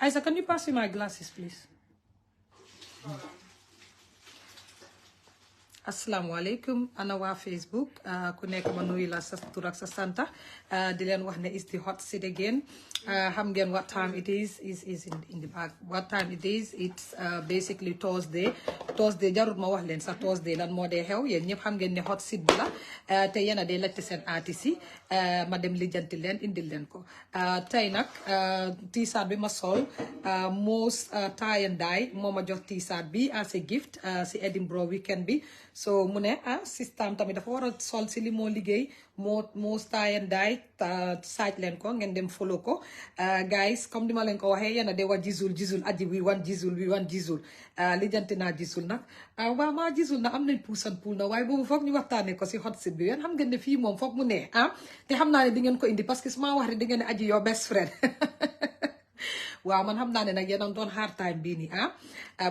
Isa, can you pass me my glasses, please? Assalamu alaikum ana waa Facebook ku nekk ma nuyu la sa tur ak sa santa di leen wax ne is the hot seat again xam ngeen what time it is in the back what time it is it's basically Thursday jarut ma wax leen sa Thursday lan moo dee xew yéen ñëpp xam ngeen ne hot seat bi la te yéen a dee laajte seen artiste yi ma dem lijjanti leen indil leen ko tey nag t-shirt bi ma sol Most Tie and Die moo ma jox t-shirt bi as a gift si Edinburgh weekend bi so mu ne système tamit dafa war a sol si li moo liggéey Most Tie and Die saaj leen ko ngeen dem follow ko guys comme di ma leen ko waxee yéen a de wa Jizzle aji we want Jizzle lijjanti naa Jizzle nag waaw maa Jizzle nag am nañ puusan puul na waaye boobu foog ñu waxtaanee ko si hot seat bi yéen xam ngeen ne fii moom foog mu ne te xam naa ne di ngeen ko indi parce que su ma wax rek di ngeen ne aji your best friend waaw man xam naa ne nag yéen a doon hard time bii nii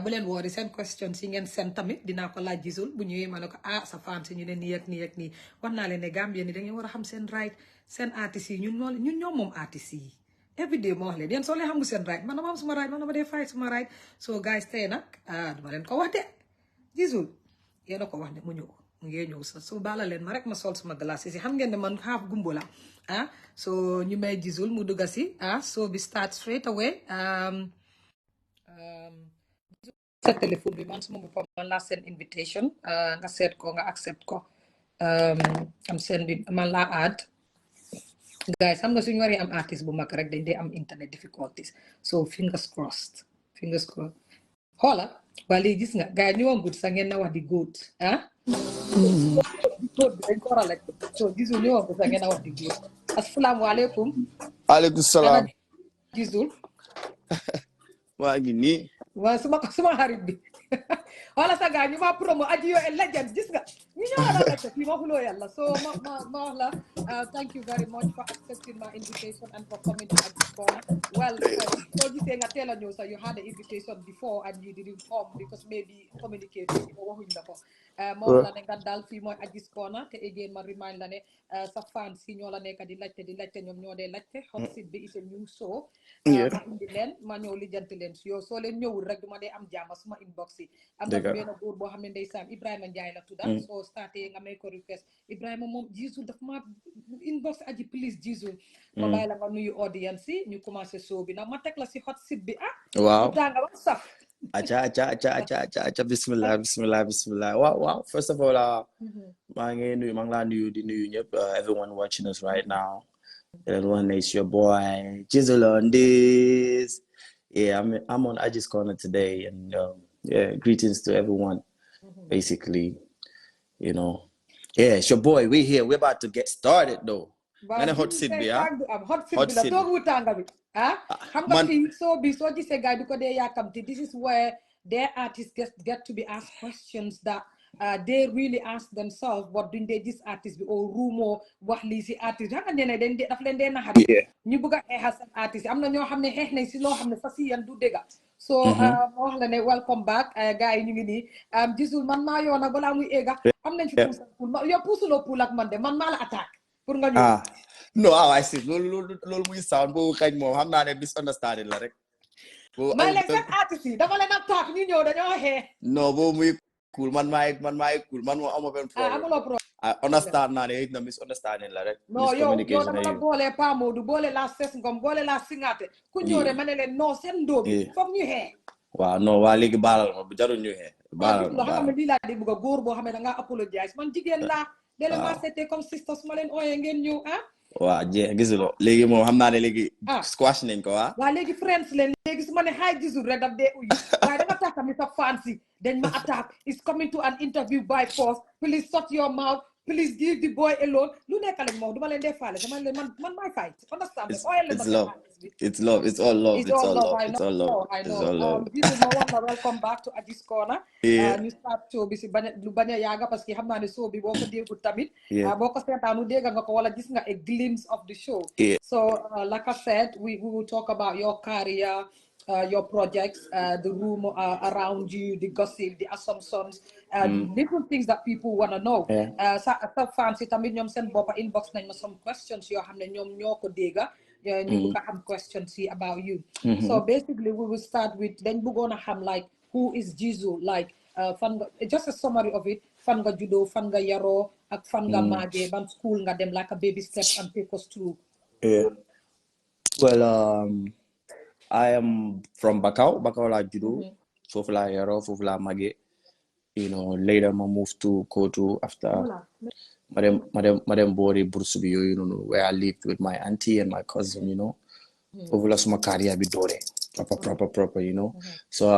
bu leen woori seen question si ngeen seen tamit dinaa ko laaj Jizzle bu ñëwee ma ne ko sa fan si ñu ne nii ak nii wax naa leen ne Gambia ni da ngeen war a xam seen right seen artistes yi ñun ñoo moom artistes yi every day ma wax leen yéen soo leen xamul seen right man dama am suma right man dama dee fight suma right so guys tey nag dama leen ko wax de Jizzle yéen a ko wax ne mu ñëw mu ngee ñëw sa so baala leen ma rek ma sol suma glasses yi xam ngeen ne man half gumbo la so ñu may Jizzle mu dugga si so bi start straight away sa téléphone bi man suma boppam man laa seen invitation nga seet ko nga accept ko am seen bi man laa add guys xam nga suñu waree am artiste bu mag rek dañ dee am internet difficulties so fingers crossed xoola waa léegi gis nga gars yi ñu woon good sa ngeen na wax di góot góot bi dañ ko war a laaj so Jizzle ñu woon good sa ngeen na wax di góot asalaamaaleykum aleykum salaam Jizzle waa ngi nii waaw suma xarit bi wala sa gars ñu ma promo aji yo legend gis nga ñu ñoo la laajte fii ma xuloo yàlla so ma wax la thank you very much for accepting my invitation and for coming to Aji's Corner well soo gisee nga teel a ñëw sax you had the invitation before and you didn't come because maybe communicate waxuñ la ko moom la ne nga daal fii mooy Aji's Corner te again ma remind la ne sa fans si ñoo la nekk di laajte ñoom ñoo dee laajte hot seat bi is a new show ma indi leen ma ñëw lijjanti leen si yow soo leen ñëwul rek duma dee am jàmm suma inbox yi am na benn góor boo xam ne ndeysaan Ibrahima Ndiaye la tudda soo starté nga may ko request Ibrahima moom Jizzle daf ma inbox aji please Jizzle ma bàyyi la nga nuyu audience yi ñu commencé show bi nag ma teg la si hot seat bi waaw tànga ba saf acca bismillah waaw first of all maa ngi laa nuyu di nuyu ñëpp everyone watching us right now everyone is your boy Jizzle on this I'm on Aji's Corner today and greetings to everyone basically it's your boy we here we're about to get started though nga ne hot seat bi hot seat bi la toogu tànga bi xam nga fii soo gisee gars yi du ko dee yaakamti this is where their artists get to be asked questions that they really ask themselves what duñ dee gis artiste bi au ruumoo wax lii si artiste xam nga nee ne daf leen dee naxari ñu bëgg a xeexal seen artiste am na ñoo xam ne xeex nañ si loo xam ne fa si yan du dégga so ma wax la ne welcome back gars yi ñu ngi nii Jizzle man maa yoo nag balaa muy eega am nañ fi puusal puul yow puusuloo puul ak man de man maa la attaque pour nga ñëw no I see loolu muy sound boobu kañ moom xam naa ne misunderstanding la rek may leen seen artiste yi dama leen attaque ñu ñëw dañoo xeex non boobu muy cool man maay cool man moo amoo benn problème amuloo problème understand naa ne na misunderstanding la rek non yow dama la boole Pa Modou boole la ses ngom boole la singaate ku ñëw rek ma ne leen non seen ndóobi foog ñu xeex waaw non waa léegi baalal ma bu jarul ñu xeex baalal ma xam ne lii laa di bëgg a góor boo xam ne da ngaa apologize man jigéen laa dele ma c'était comme sister su ma leen ooyee ngeen ñëw waaw gisuloo léegi moom xam naa ne léegi squash nañ ko waaw léegi friends leen léegi su ma ne hi Jizzle rek daf dee uyu waaye danga tax tamit sa fancy dañ ma attack is coming to an interview by force please shut your mouth please give the boy alone lu nekk lañ moom duma leen dee faale dama leen man may fight understand it's love it's all love I know Jizzle ma wax la welcome back to Aji's Corner ñu start show bi si lu bañ a yaaga parce que xam naa ne show bi boo ko déggul tamit boo ko seetaanu dégga nga ko wala gis nga a glimpse of the show so like I said we will talk about your career your projects, the rumor around you, the gossip, the assumptions, different things that people want to know. Sa fans tamit ñoom seen boppa inbox nañ ma some questions yoo xam ne ñoom ñoo ko dégga ñu bëgg a xam questions yi about you. So basically we will start with dañ bëggoon a xam like who is Jizzle, like fan nga just a summary of it, fan nga juddoo, fan nga yaroo, ak fan nga màggee, ban school nga dem, like a baby steps and take us through. Well, I am from Bakau la judo. Fofla Yaro, Fofla Mage. You know, later I moved to Kotu after Madam Bori Bursubio, you know, where I lived with my auntie and my cousin, you know. Fofla Sumakaria Bidore. Proper, you know. So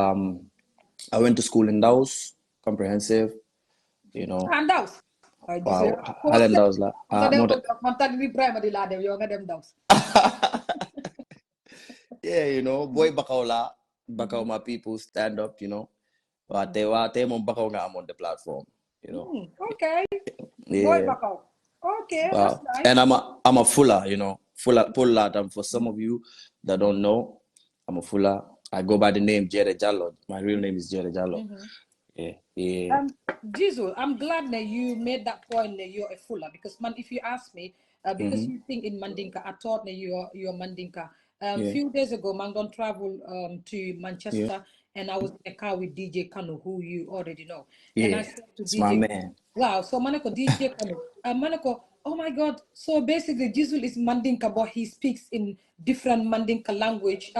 I went to school in Daus, comprehensive, you know. And Daus. Wow, Halen Daus la. Yeah, you know, boy Bakau la. Bakau my people stand up, you know. But they mong Bakau nga on the platform, you know. Okay. Yeah. Boy Bakau. Okay, that's nice. And I'm a fuller, you know. Fuller. For some of you that don't know, I'm a fuller. I go by the name Jere Jallo. My real name is Jere Jallo. Yeah. Jizzle, I'm glad that you made that point that you're a fuller, because man, if you ask me, because you think in Mandinka, I thought that you're Mandinka. Few days ago, man, don't travel to Manchester, and I was in a car with DJ Kanu, who you already know. And I said to it's DJ, my man. Wow, so Manako DJ Kanu, Manako, oh my God, so basically Jizzle is Mandinka, but he speaks in different Mandinka language,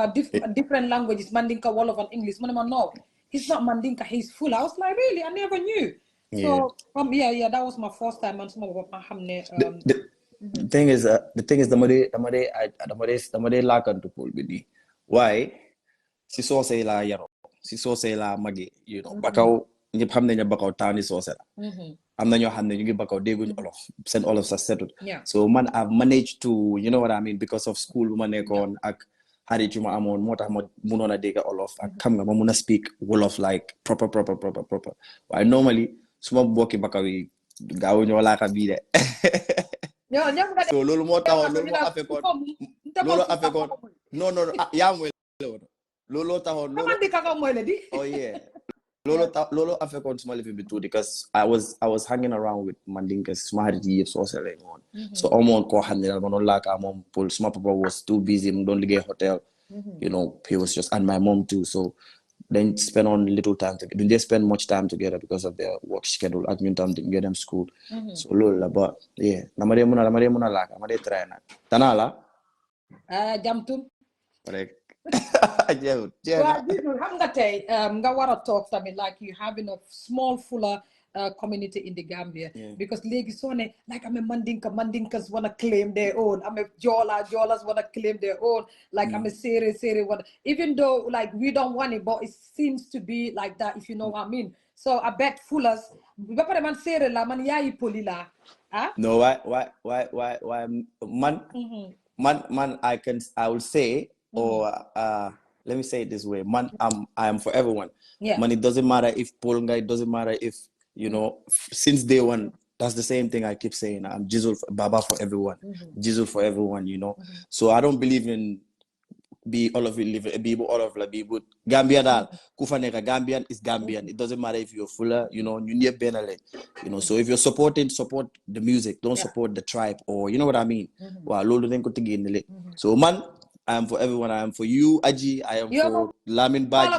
different languages, Mandinka, Wolof, and English. Manama, no, he's not Mandinka, he's full. I was like, really? I never knew. So that was my first time. The thing is, the made lakan to pull bidi. Why? Si so say la yaro, si so say la magi, you know. Bakau ni hamne nya bakau tani so say la. Am na nyo hamne ñu bakau deguñ olof, send all of us settled. So man, I've managed to, you know what I mean, because of school ma nekon ak harit yu ma amon motax ma mënon a dégg olof ak xam nga ma mëna speak wolof like proper. Why normally suma bokki bakau yi gaawu ñoo la ka bi de. So lolu mo taxone lolu afekon non ya moy lolu taxone lolu oh yeah lolu afekon suma lifi bi tout because I was hanging around with Mandinkas suma harit yi so selé ngon so amon ko xamne dal manon la ka mom Paul suma papa was too busy mu don liggéey hotel you know he was just and my mom too so then spend on little time together. They spend much time together because of their work schedule. At mean time to get them school. So lol but yeah. Namade muna laka. Namade try na. Tanala. Jamtum. Correct. Nga wara talk something like you having a small fuller community in the Gambia because legi sone like I'm a Mandinkas wanna claim their own. I'm a Jolas wanna claim their own. Like I'm a Sere one. Even though like we don't want it, but it seems to be like that if you know what I mean. So I bet fullers. Man Sere la man yayi polila. No, why man I will say or let me say it this way. Man, I am for everyone. Man, it doesn't matter if Polga, it doesn't matter if you know, since day one, that's the same thing I keep saying. I'm Jizzle Baba for everyone. Jizzle for everyone, you know. So I don't believe in be all of it live be all of la be but Gambia dal kufaneka Gambian is Gambian. It doesn't matter if you're fuller, you know, you need benale. You know, so if you're support the music, don't support the tribe or you know what I mean. Wow, lolo den ko tigi so man, I am for everyone. I am for you, Aji. I am for Lamin Baji.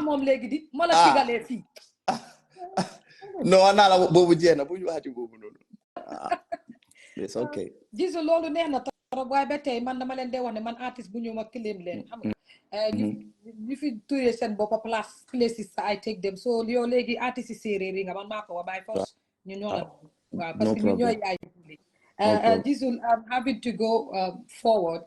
No, anala bobu jena bu ñu waxati bobu non. It's okay. Jizzle lolu neexna torop way ba tay man dama len de wax ne man artiste bu ñu ma claim len xam nga ñu fi touré sen bop places I take them so yo legi artiste séréer nga man mako wa bay force ñu ñola wa parce que ñu ñoy yaay Jizzle I'm having to go forward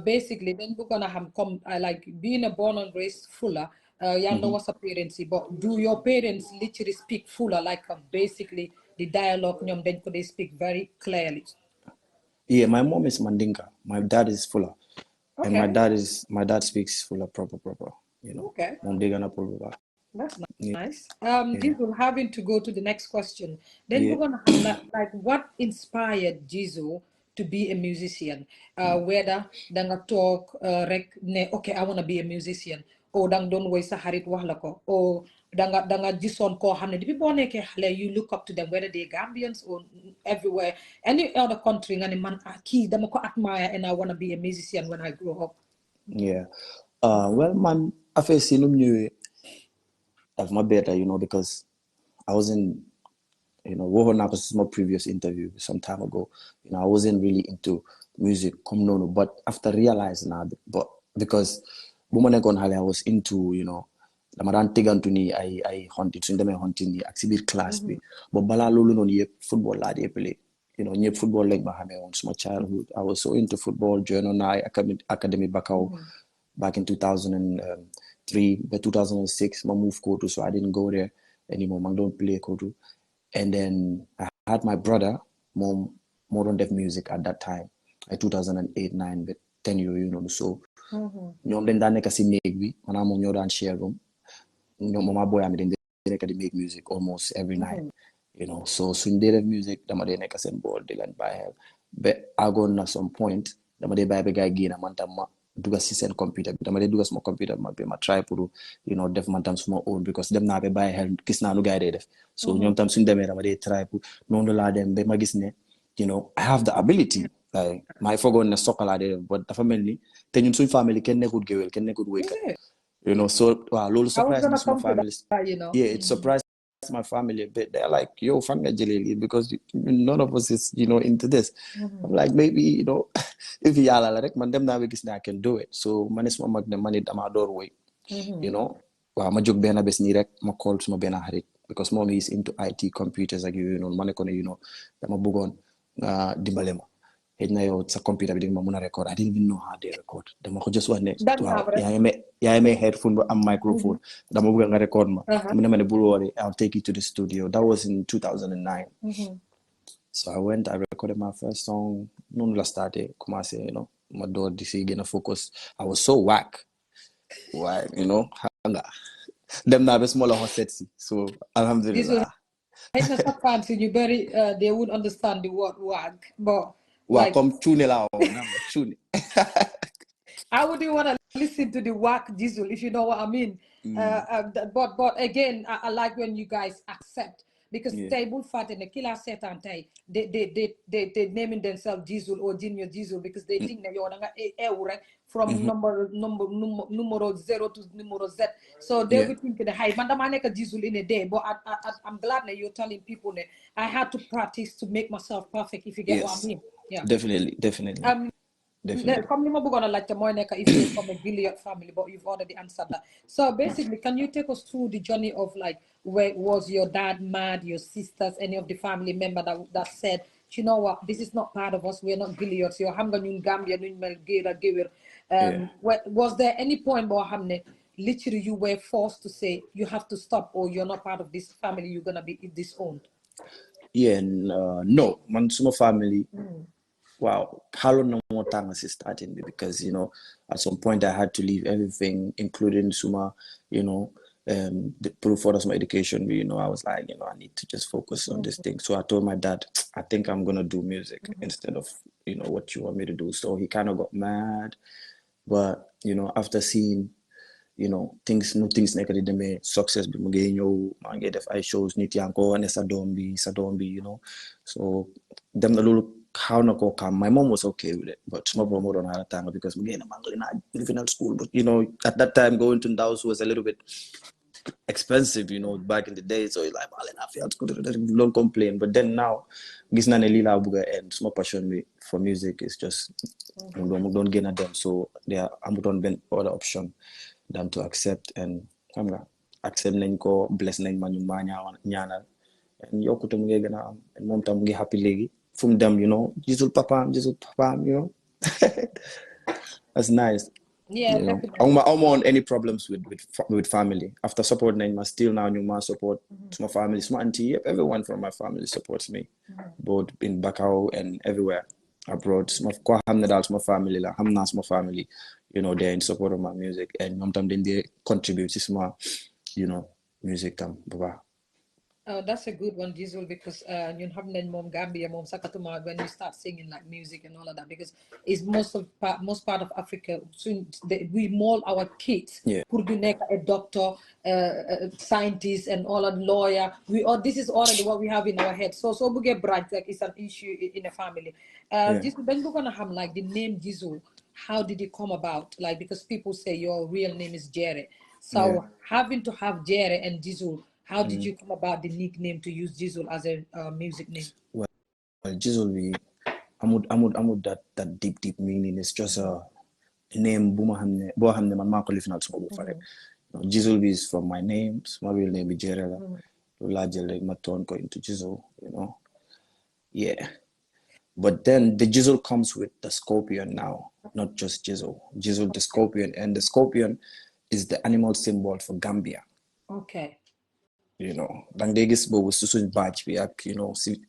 basically then we're gonna have come like being a born and raised fuller Yanda was a parents, but do your parents literally speak fuller, like basically the dialogue, then could they speak very clearly? Yeah, my mom is Mandinka. My dad is fuller. And my dad speaks fuller proper, you know. Okay. That's nice. Jizzle, having to go to the next question. Then we're gonna have like what inspired Jizzle to be a musician? Whether danga talk okay, I wanna be a musician. o dang doon woy sa xarit wax la ko o danga gisoon koo xam ne depuis boo nekkee xale you look up to them whether they Gambians or everywhere any other country nga ne man kii dama ko admire and I want to be a musician when I grow up. Yeah. Well, man, after seeing you of my better, because I wasn't, what was my previous interview some time ago, I wasn't really into music, but after realizing that, but because woman I was into, the maran tigantuni I hunted, so them hunting the exhibit class be, but bala lulu no football lad play. Football like Bahame once my childhood. I was so into football, journal academy back in 2003, but 2006, my move Kotu, so I didn't go there anymore. I don't play Kotu. And then I had my brother, modern deaf music at that time, in 2008, 9, but 10 years, so. Then that neka si negbi, and I'm on your dance share room. My boy, I'm in the make music almost every night, So soon they have music, the mother neka send board, they can buy help. But I go at some point, the mother buy a guy again, a month duga system computer but amade duga small computer ma try pour def man tam suma own because dem na be baye hel gis na nu gaay def so ñom tam suñ démé dama dé try pour non la dem be ma gis ne I have the ability like my fogon na sokala dé but dafa melni té ñun suñ family ken nekut gewel ken nekut waykat so wow lolu surprise me suma family yeah it surprised my family a bit. They're like, yo, fanga jelly because none of us is, into this. I'm like, maybe, if y'all like, man, them now I can do it. So, man, is my money, I'm a doorway. Well, my joke bena bes ni rek, my calls my bena harit because mommy is into IT computers, like man, I'm a bugon, dimbalema. It's a computer with my record. I didn't even know how they record. The just one next. I may headphone and microphone. The movie record I'll take you to the studio. That was in 2009. So I went. I recorded my first song. No, last started. Come on, say my door. This again focus. I was so whack. Why, them now be smaller sexy. So alhamdulillah. Sometimes you very they would understand the word wag, but. Like, tune tune. I wouldn't want to listen to the whack Jizzle, if you know what I mean. But again, I like when you guys accept because table fat and the killer set and they naming themselves Jizzle or Junior Jizzle because they think that you're from numero 0 to numero Z. So they would think the high mandamaneka Jizzle in a day. But I'm glad that you're telling people that I had to practice to make myself perfect, if you get what I mean. Yeah. Definitely. Come if you're from a Gilead family, but you've already answered that. So basically, can you take us through the journey of like where was your dad mad, your sisters, any of the family member that said, you know what, this is not part of us, we're not Gileads, you're Gambia, was there any point where literally you were forced to say you have to stop or you're not part of this family, you're gonna be disowned? Yeah, no, man, suma family. Wow, how long no more time is starting me because at some point I had to leave everything, including Suma, the proof for my education. I was like, I need to just focus on this thing. So I told my dad, I think I'm gonna do music instead of what you want me to do. So he kind of got mad, but after seeing new things negative me success be mugenyo mangi def I shows niti anko and sadombi so them the little how na ko come. My mom was okay with it, but small promo don't have time because again I'm living at school. But at that time going to Ndaus was a little bit expensive, back in the day. So it's like don't complain. But then now this na lila buga and small passion me for music is just don't gain at them. So I'm on ben other option than to accept and accept nañ ko bless nañ ma ñu ma ñaanal and yokkute mu ngi gën a am and moom tam mu ngi happy léegi fu mu dem Jizzle papaam that's nice. Definitely. I'm on any problems with family after support nañ ma still now ñu ma support my family my auntie everyone from my family supports me both in Bakau and everywhere abroad ko xam ne daal suma family la xam naa suma family they're in support of my music and ñoom tam dañ dee contribute ci suma music tam bu baax. That's a good one, Jizzle, because you have mom Gambia, mom Sakatuma when you start singing like music and all of that, because it's most part of Africa. So we mold our kids. Yeah. Pour a doctor, scientist, and all a lawyer. This is already what we have in our head. So we get bright like it's an issue in a family. Jizzle, then we're gonna have like the name Jizzle. How did it come about? Like because people say your real name is Jerry. So having to have Jerry and Jizzle, how did you come about the nickname to use Jizzle as a music name? Well, Jizzle, I'm that deep meaning. It's just a name. Bohamne man ma ko lifinal so go fare. Jizzle is from my name. My real name is Jerry. Largely my turn go into Jizzle. Yeah. But then the Jizzle comes with the scorpion now, not just Jizzle. Jizzle the scorpion, and the scorpion is the animal symbol for Gambia. Okay. Dang they gis bo susun badge bi ak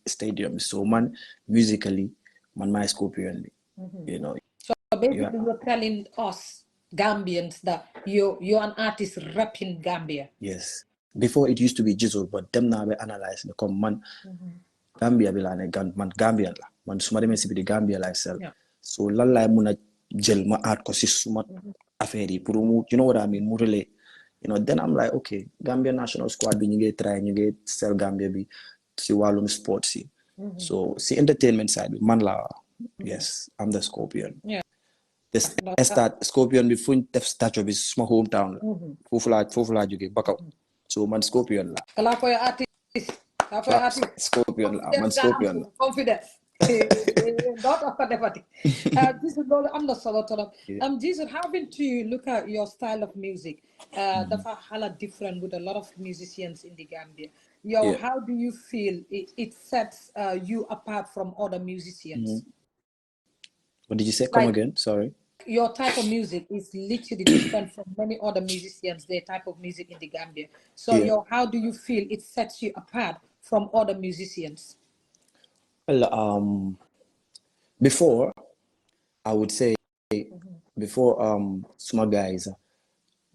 stadium. So man musically man my scorpion. So basically you're telling us Gambians that you're an artist rapping Gambia. Yes. Before it used to be Jizzle, but them now we analyze the come man Gambia bi la ne man Gambian la. Man suma demé ci bi Gambia lifestyle. So lan lay mëna jël ma art ko ci suma affaire yi pour mu you know what I mean mu relate. Then I'm like, okay, Gambia national squad bi ñu ngi try ñu ngi sell Gambia bi ci walum sports yi. So see entertainment side bi man la yes, I'm the scorpion. Yeah. This start scorpion bi fuñ def statue bi suma hometown la. Fofu la jóge Bakaw. So man scorpion la. Kala for your artist. Scorpion la. Man scorpion la. Confidence. Not of Kadefati. I'm not solo. Jizzle, having to look at your style of music, that's a different with a lot of musicians in the Gambia. How do you feel it sets you apart from other musicians? What did you say? Come again? Sorry. Your type of music is literally different from many other musicians, their type of music in the Gambia. So how do you feel it sets you apart from other musicians? Well, before, I would say, before some guys,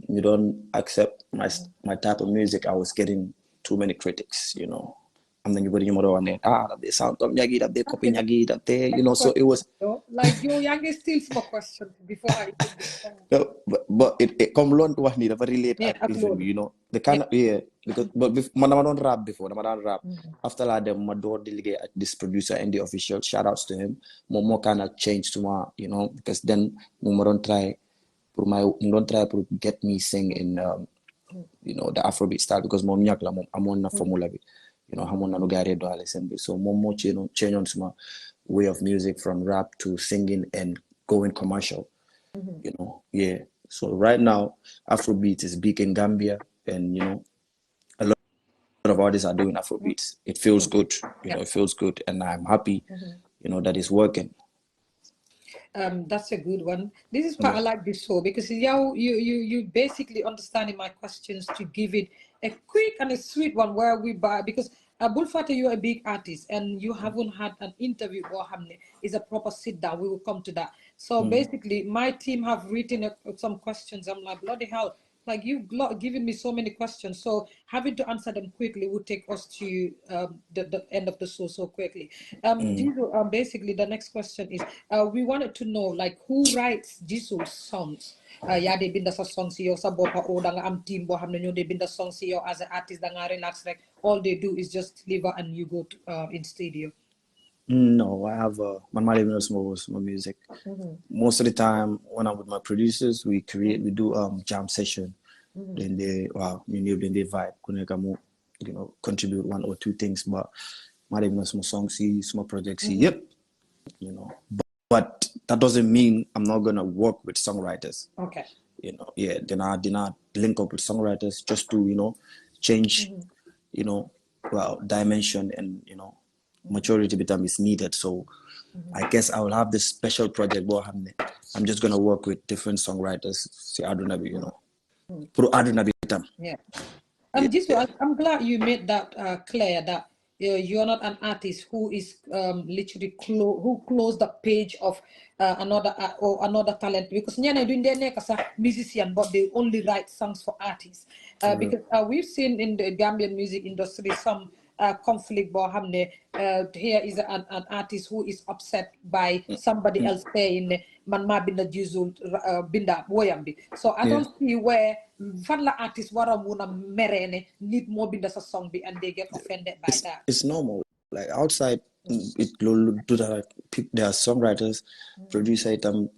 you don't accept my type of music, I was getting too many critics, And then you go to your mother and they sound of Nyagi, that they copy Nyagi, that they, so it was. Like you Nyagi still for question before I No, but it come along to what need a very late the kind of because but man I don't rap before I don't rap after that my door delegate this producer and the official shout outs to him more kind of change to my because then I don't try to get me sing in the Afrobeat style because mom nyakla I'm on a formula I'm on a gari do listen so more change on my way of music from rap to singing and going commercial. So right now Afrobeat is big in Gambia and a lot of artists are doing Afrobeats. It feels good, it feels good and I'm happy that it's working. That's a good one. This is why I like this show because you basically understanding my questions to give it a quick and a sweet one where we buy because Bulfata, you're a big artist and you haven't had an interview or Hamne is a proper sit down. We will come to that. So basically, my team have written some questions. I'm like, bloody hell, like you've given me so many questions. So having to answer them quickly would take us to the end of the show so quickly. Jizzle, basically, the next question is, we wanted to know like who writes Jizzle's songs. They been the songs yo sa bopa o danga am team bo hamne ñoo they been the songs yo as an artist danga relax like all they do is just deliver and you go to, in studio. No, I have my mother knows my music. Most of the time when I'm with my producers, we do jam session. Then they then they vibe. Contribute one or two things, but my knows my songs, my projects. Yep, But that doesn't mean I'm not gonna work with songwriters. Okay. Then I link up with songwriters just to change, dimension and maturity become is needed. So I guess I will have this special project. I'm just gonna work with different songwriters. See, I don't know, Yeah. Jizzle, I'm glad you made that clear that you're not an artist who is literally who closed the page of another or another talent, because ñene duñ dé nek sax musician but they only write songs for artists. Because we've seen in the Gambian music industry some conflict boo xam ne here is an artist who is upset by somebody else saying man maa binda Jizzle binda woyam bi, so I don't see where fan la artist war a mun a meree ne nit moo binda sa song bi and they get offended by that. It's normal. Like outside, it do that. Like, there are songwriters, producer item.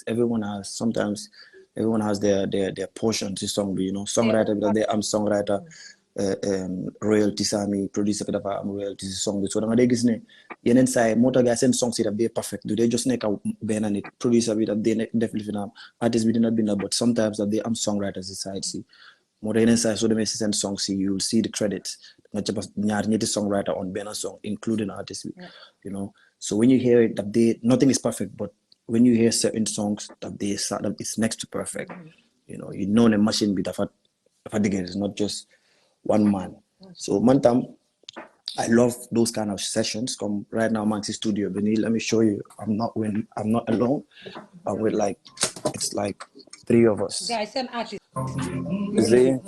Everyone has sometimes. Everyone has their portion to song. You know, songwriter because I'm songwriter. Royalty sami producer kada pa am royalty song bi so da nga dégg gis ne yeneen saa yi moo tax gars seen song si daf dee perfect du dee just nekk benn nit producer bi daf dee def li fi naam artist bi dina bind but sometimes daf dee am songwriters si side si moo tax yeneen saa yi soo demee si seen song si you will see the credits nga cappa ñaar ñetti songwriter on benn song including artist bi you know, so when you hear it daf dee nothing is perfect but when you hear certain songs daf dee it's next to perfect, you know ne machine bi dafa digg, it's not just one man. So Mantam, I love those kind of sessions. Come right now, Maxi Studio. Benny, let me show you. I'm not alone. I'm with it's like 3 of us. Guys, an artist. Is there?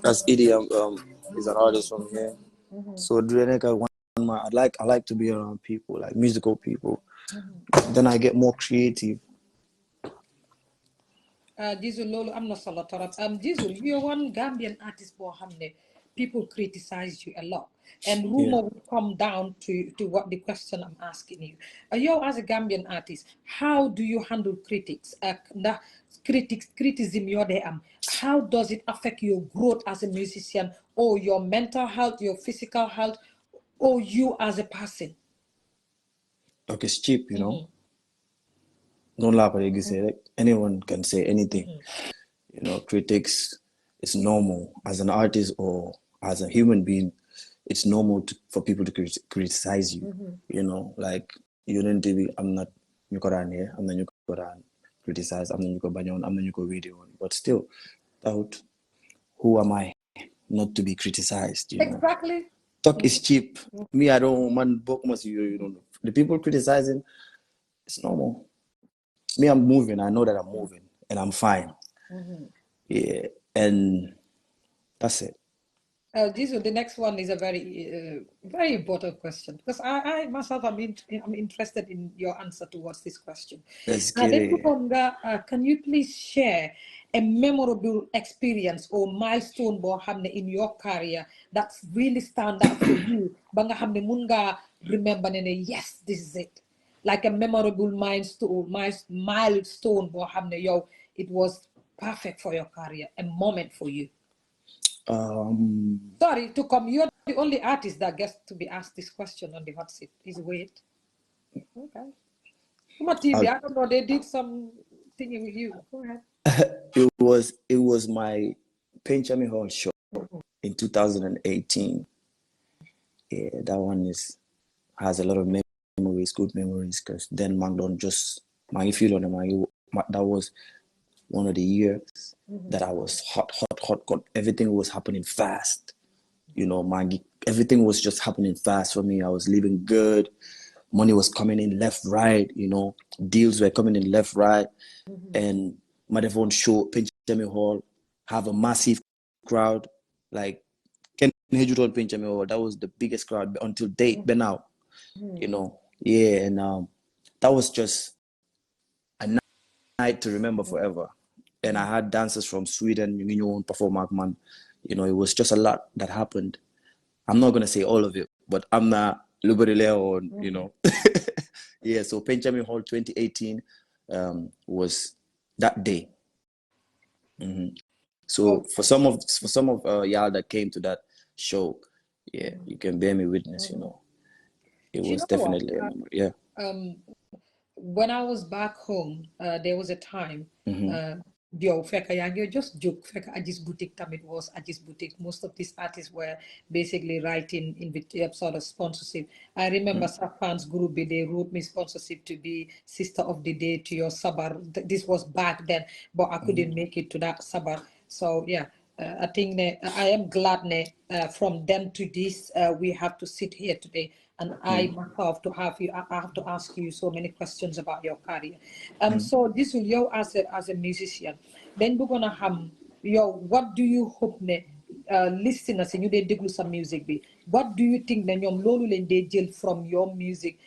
That's idiom. He's an artist from here. So one man. I like to be around people, like musical people. Then I get more creative. Jizzle lolu am na solo torop. Jizzle, you're one Gambian artist boo xam ne people criticize you a lot, and rumor would come down to what the question I'm asking you. You as a Gambian artist, how do you handle critics? Criticism you're there. How does it affect your growth as a musician, or your mental health, your physical health, or you as a person? Okay, it's cheap, you know. Don't laugh at it. Say like anyone can say anything. You know, critics. It's normal as an artist or as a human being. It's normal for people to criticize you. You know, like you need to be. I'm not you got on here. I'm not you got on criticize. I'm not you got banyan. I'm not you got video. But still, doubt. Who am I not to be criticized? You know? Exactly. Talk is cheap. Me, I don't man. Book must you don't know. The people criticizing, it's normal. Me, I'm moving. I know that I'm moving, and I'm fine. Yeah, and that's it. Jizzle, the next one is a very, very important question because I myself I'm interested in your answer towards this question. Let's get it. Can you please share a memorable experience or milestone in your career that's really stand out for you? Banga hamne munga remember nene, yes, this is it. Like a memorable milestone it was perfect for your career, a moment for you. Sorry to come. You're the only artist that gets to be asked this question on the hot seat. Is wait. Okay. Come on, TV. I don't know. They did some thingy with you. Go ahead. It was my Benjamin Hall show in 2018. Yeah, that one has a lot of memories, good memories. Because then Magdon just feel on them. That was one of the years that I was hot. Everything was happening fast. You know, everything was just happening fast for me. I was living good. Money was coming in left, right. You know, deals were coming in left, right. And Madevon show, Benjamin Hall, have a massive crowd. Like, Ken Hedgeroad Benjamin Hall, that was the biggest crowd until date, but now, you know. Yeah, and that was just a night to remember forever. And I had dancers from Sweden, you know, perform man. You know, it was just a lot that happened. I'm not gonna say all of it, but I'm not Luberileo, you know. Yeah, so Benjamin Hall 2018 was that day. So for some of y'all that came to that show, yeah, you can bear me witness, you know. It was definitely a memory, yeah. When I was back home, there was a time just joke Ajis Boutique time it was Ajis Boutique. Most of these artists were basically writing in sort of sponsorship. I remember Safan's group, they wrote me sponsorship to be Sister of the Day to your Sabar. This was back then, but I couldn't make it to that Sabar. So yeah, I think I am glad from then to this we have to sit here today, and I myself to have you. I have to ask you so many questions about your career. So this will you as a musician. Then we're gonna what do you hope listeners and you they déglu some music be? What do you think ne ñoom loolu leen dee jël from your music?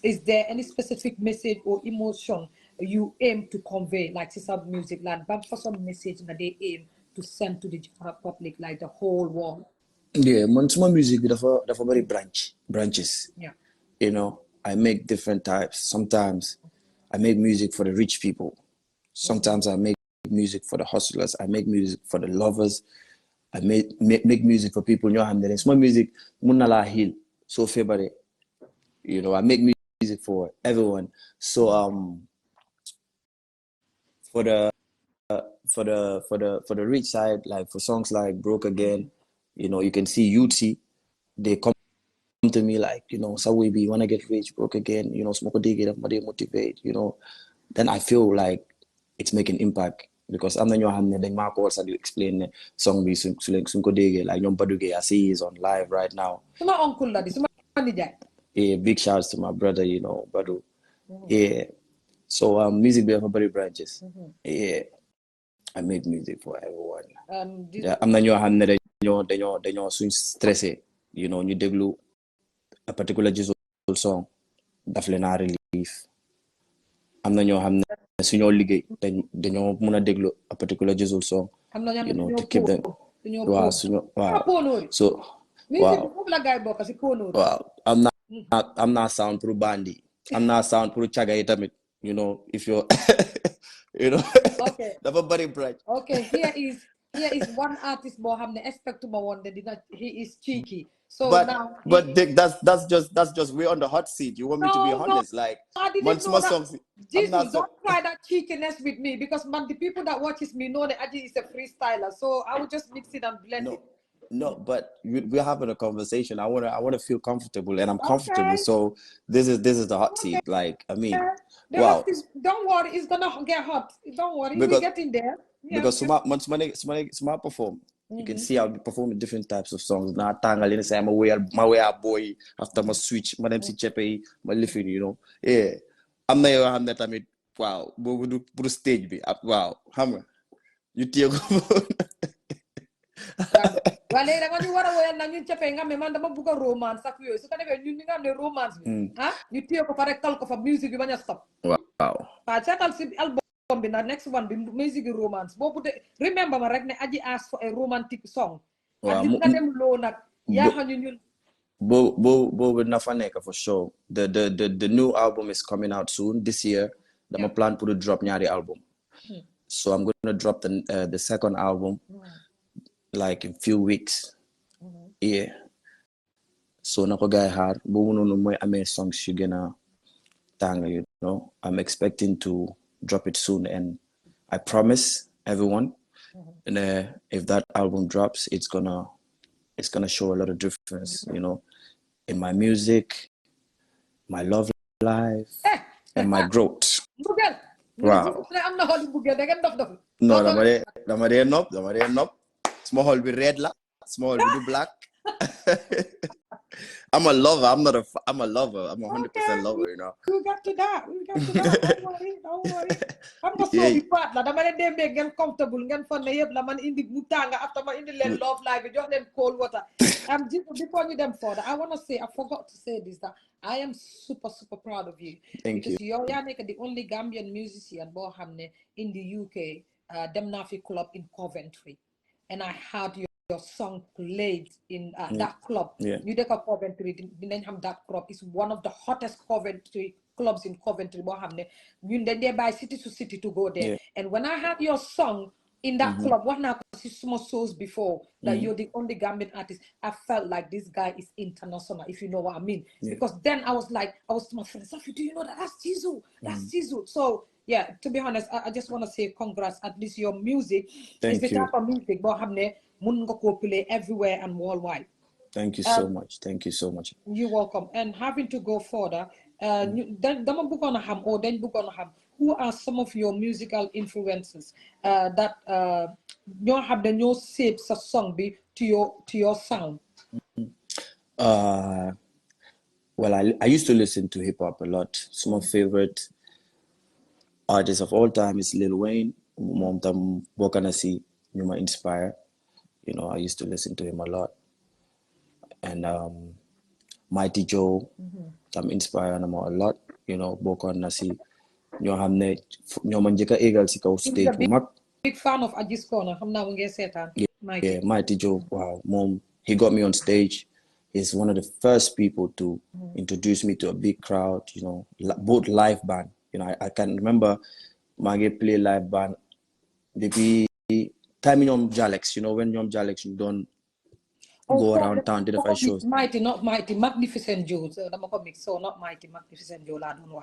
Is there any specific message or emotion you aim to convey, like some music, like but for some message that they aim to send to the general public, like the whole world? Yeah, my music dafa very branches. Yeah. You know, I make different types. Sometimes I make music for the rich people. Sometimes I make music for the hustlers. I make music for the lovers. I make music for people. You know, my music, munala heal, so favorite. You know, I make music for everyone. So for the rich side, like for songs like Broke Again, you know, you can see Yuti, they come to me like, you know, so we be wanna get rich, broke again, you know, smoke a dig, get motivate, you know. Then I feel like it's making impact because I'm the new hand then Marco also do explain the song be some like Nyom Baduge, I see he's on live right now. So my uncle that is my Yeah, big shouts to my brother, you know, Badu. Yeah. So music be everybody branches. Yeah. I make music for everyone. Yeah, I'm the new hand dañoo suñ stressé, you know, ñu déglu a particular Jizzle song daf leen a relief. Am na ñoo xam ne suñoo liggéey dañoo mën a déglu a particular Jizzle song, you know, to keep them. Waaw so waaw am naa sound pour bandi, am naa sound pour caga yi tamit, you know, if you're you know. Okay. Dafa bari branch. Okay, here is one artist boo xam ne expect ma woon de dina he is cheeky. So now Dick, that's just we're on the hot seat. You want me to be honest? Like I didn't know that. Songs, Jizzle, don't try that cheekiness with me because man, the people that watches me know that Aji is a freestyler. So I will just mix it and blend it. No, but we're having a conversation. I wanna feel comfortable, and I'm comfortable. So this is the hot seat. Like I mean, wow. Don't worry, it's gonna get hot. Don't worry, we're getting there. Yeah, because smart perform. You can see I'll be performing different types of songs. Now tangle say I'm a way boy after my switch, my MC Chepe, my living, you know. Yeah. I'm not your hand that I made wow, we do put stage be wow, hammer. You tear wale da ngani wara woyan na ñun ciapé nga me man dama bëgg romance ak yoy su ko défé ñun nga né romance bi ñu téy ko fa rek kal ko fa music bi baña stop wow pa sétal ci album bi na next one bi music romance bobu de remember ma rek né Aji asked for a romantic song ak nga dem lo nak ya xañu ñun bo na fa nek for sure. The new album is coming out soon this year. Dama plan pour drop ñaari album. So I'm going to drop the second album like in few weeks. Yeah. So nako gay hard bo nonu moy amé songs yu gëna tang, you know. I'm expecting to drop it soon, and I promise everyone and if that album drops, it's gonna show a lot of difference, you know, in my music, my love life, and my growth. Wow. No, dama de nope. Small hole be red la, small hole be black. I'm a lover. I'm a lover. I'm 100% lover, you know. We got to that. Don't worry. I'm not so part la dama len dem ngeen comfortable ngeen fonne yeb la man indi mutanga after ma indi len love life jox len cold water. Before you them further, I want to say, I forgot to say this, that I am super proud of you. Thank you. You're the only Gambian musician in the UK, Demnafi Club in Coventry. And I had your song played in that club. Yeah. You take a Coventry, that club is one of the hottest Coventry clubs in Coventry. You then by city to city to go there. Yeah. And when I had your song in that club, what now small shows before that you're the only Gambian artist, I felt like this guy is international, if you know what I mean. Yeah. Because then I was to my friends, Sophie, do you know that? That's Jizzle. That's Jizzle. So yeah, to be honest, I just want to say congrats. At least your music is the type of music but play everywhere and worldwide. Thank you so much. Thank you so much. You're welcome. And having to go further, who are some of your musical influences that ñoo xam ne ñoo shape sa song bi to your sound? Well, I used to listen to hip hop a lot. Some of my favorite artists of all time is Lil Wayne. Mom tam bokana si ñu ma inspire. You know, I used to listen to him a lot. And Mighty Joe, tam inspire na mo a lot. You know, bokana si ñoo xam ne ñoo ma njëkk a égal si kaw stage bu mag. Big fan of Ajis Corner. Xam naa mu ngi seetaan. Yeah, Mighty Joe. Wow, mom, he got me on stage. He's one of the first people to introduce me to a big crowd. You know, both live band. You know, I can remember Maggie play live band. Depuis time Yom Jalex, you know, when Yom Jalex don't go around town, did a five shows. Mighty, not Mighty, Magnificent Joe. Dama ko mix, so not Mighty, Magnificent Joe. I don't know.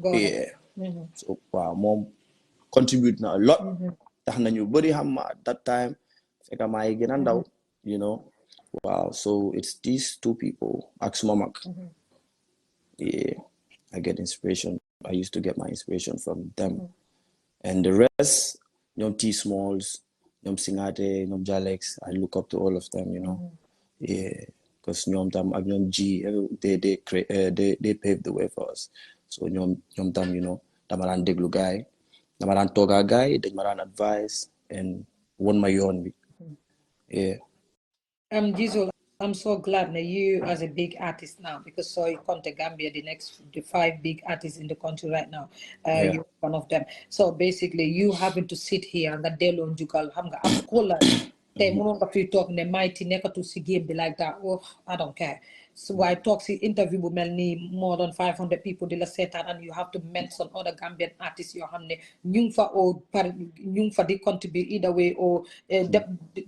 Go ahead. Yeah. So wow, mom contribute na a lot. Tax nañu bari xam at that time. Fekk maa ngi gën a ndaw, you know. Wow, so it's these two people, Ax Mamak. Yeah, I get inspiration. I used to get my inspiration from them. And the rest, Nyom T Smalls, Nyom Singate, Nyom Jalex, I look up to all of them, you know. Yeah, because Nyom Tam, Nyom G, they paved the way for us. So Nyom Tam, you know, Damaran Deglu guy, Damaran Toga guy, Damaran advice, and one my own. Yeah. Jizzle, I'm so glad that you as a big artist now, because so you come to Gambia, the 5 big artists in the country right now. You're one of them. So basically, you having to sit here and that Delo Jugal Hamga, I'm cooler. They won't be talking the mighty neck to see game be like that. Oh, I don't care. So I talk see interview with Melanie more than 500 people de la setan, and you have to mention other Gambian artists you have nyung fa or nyung fa they contribute either way or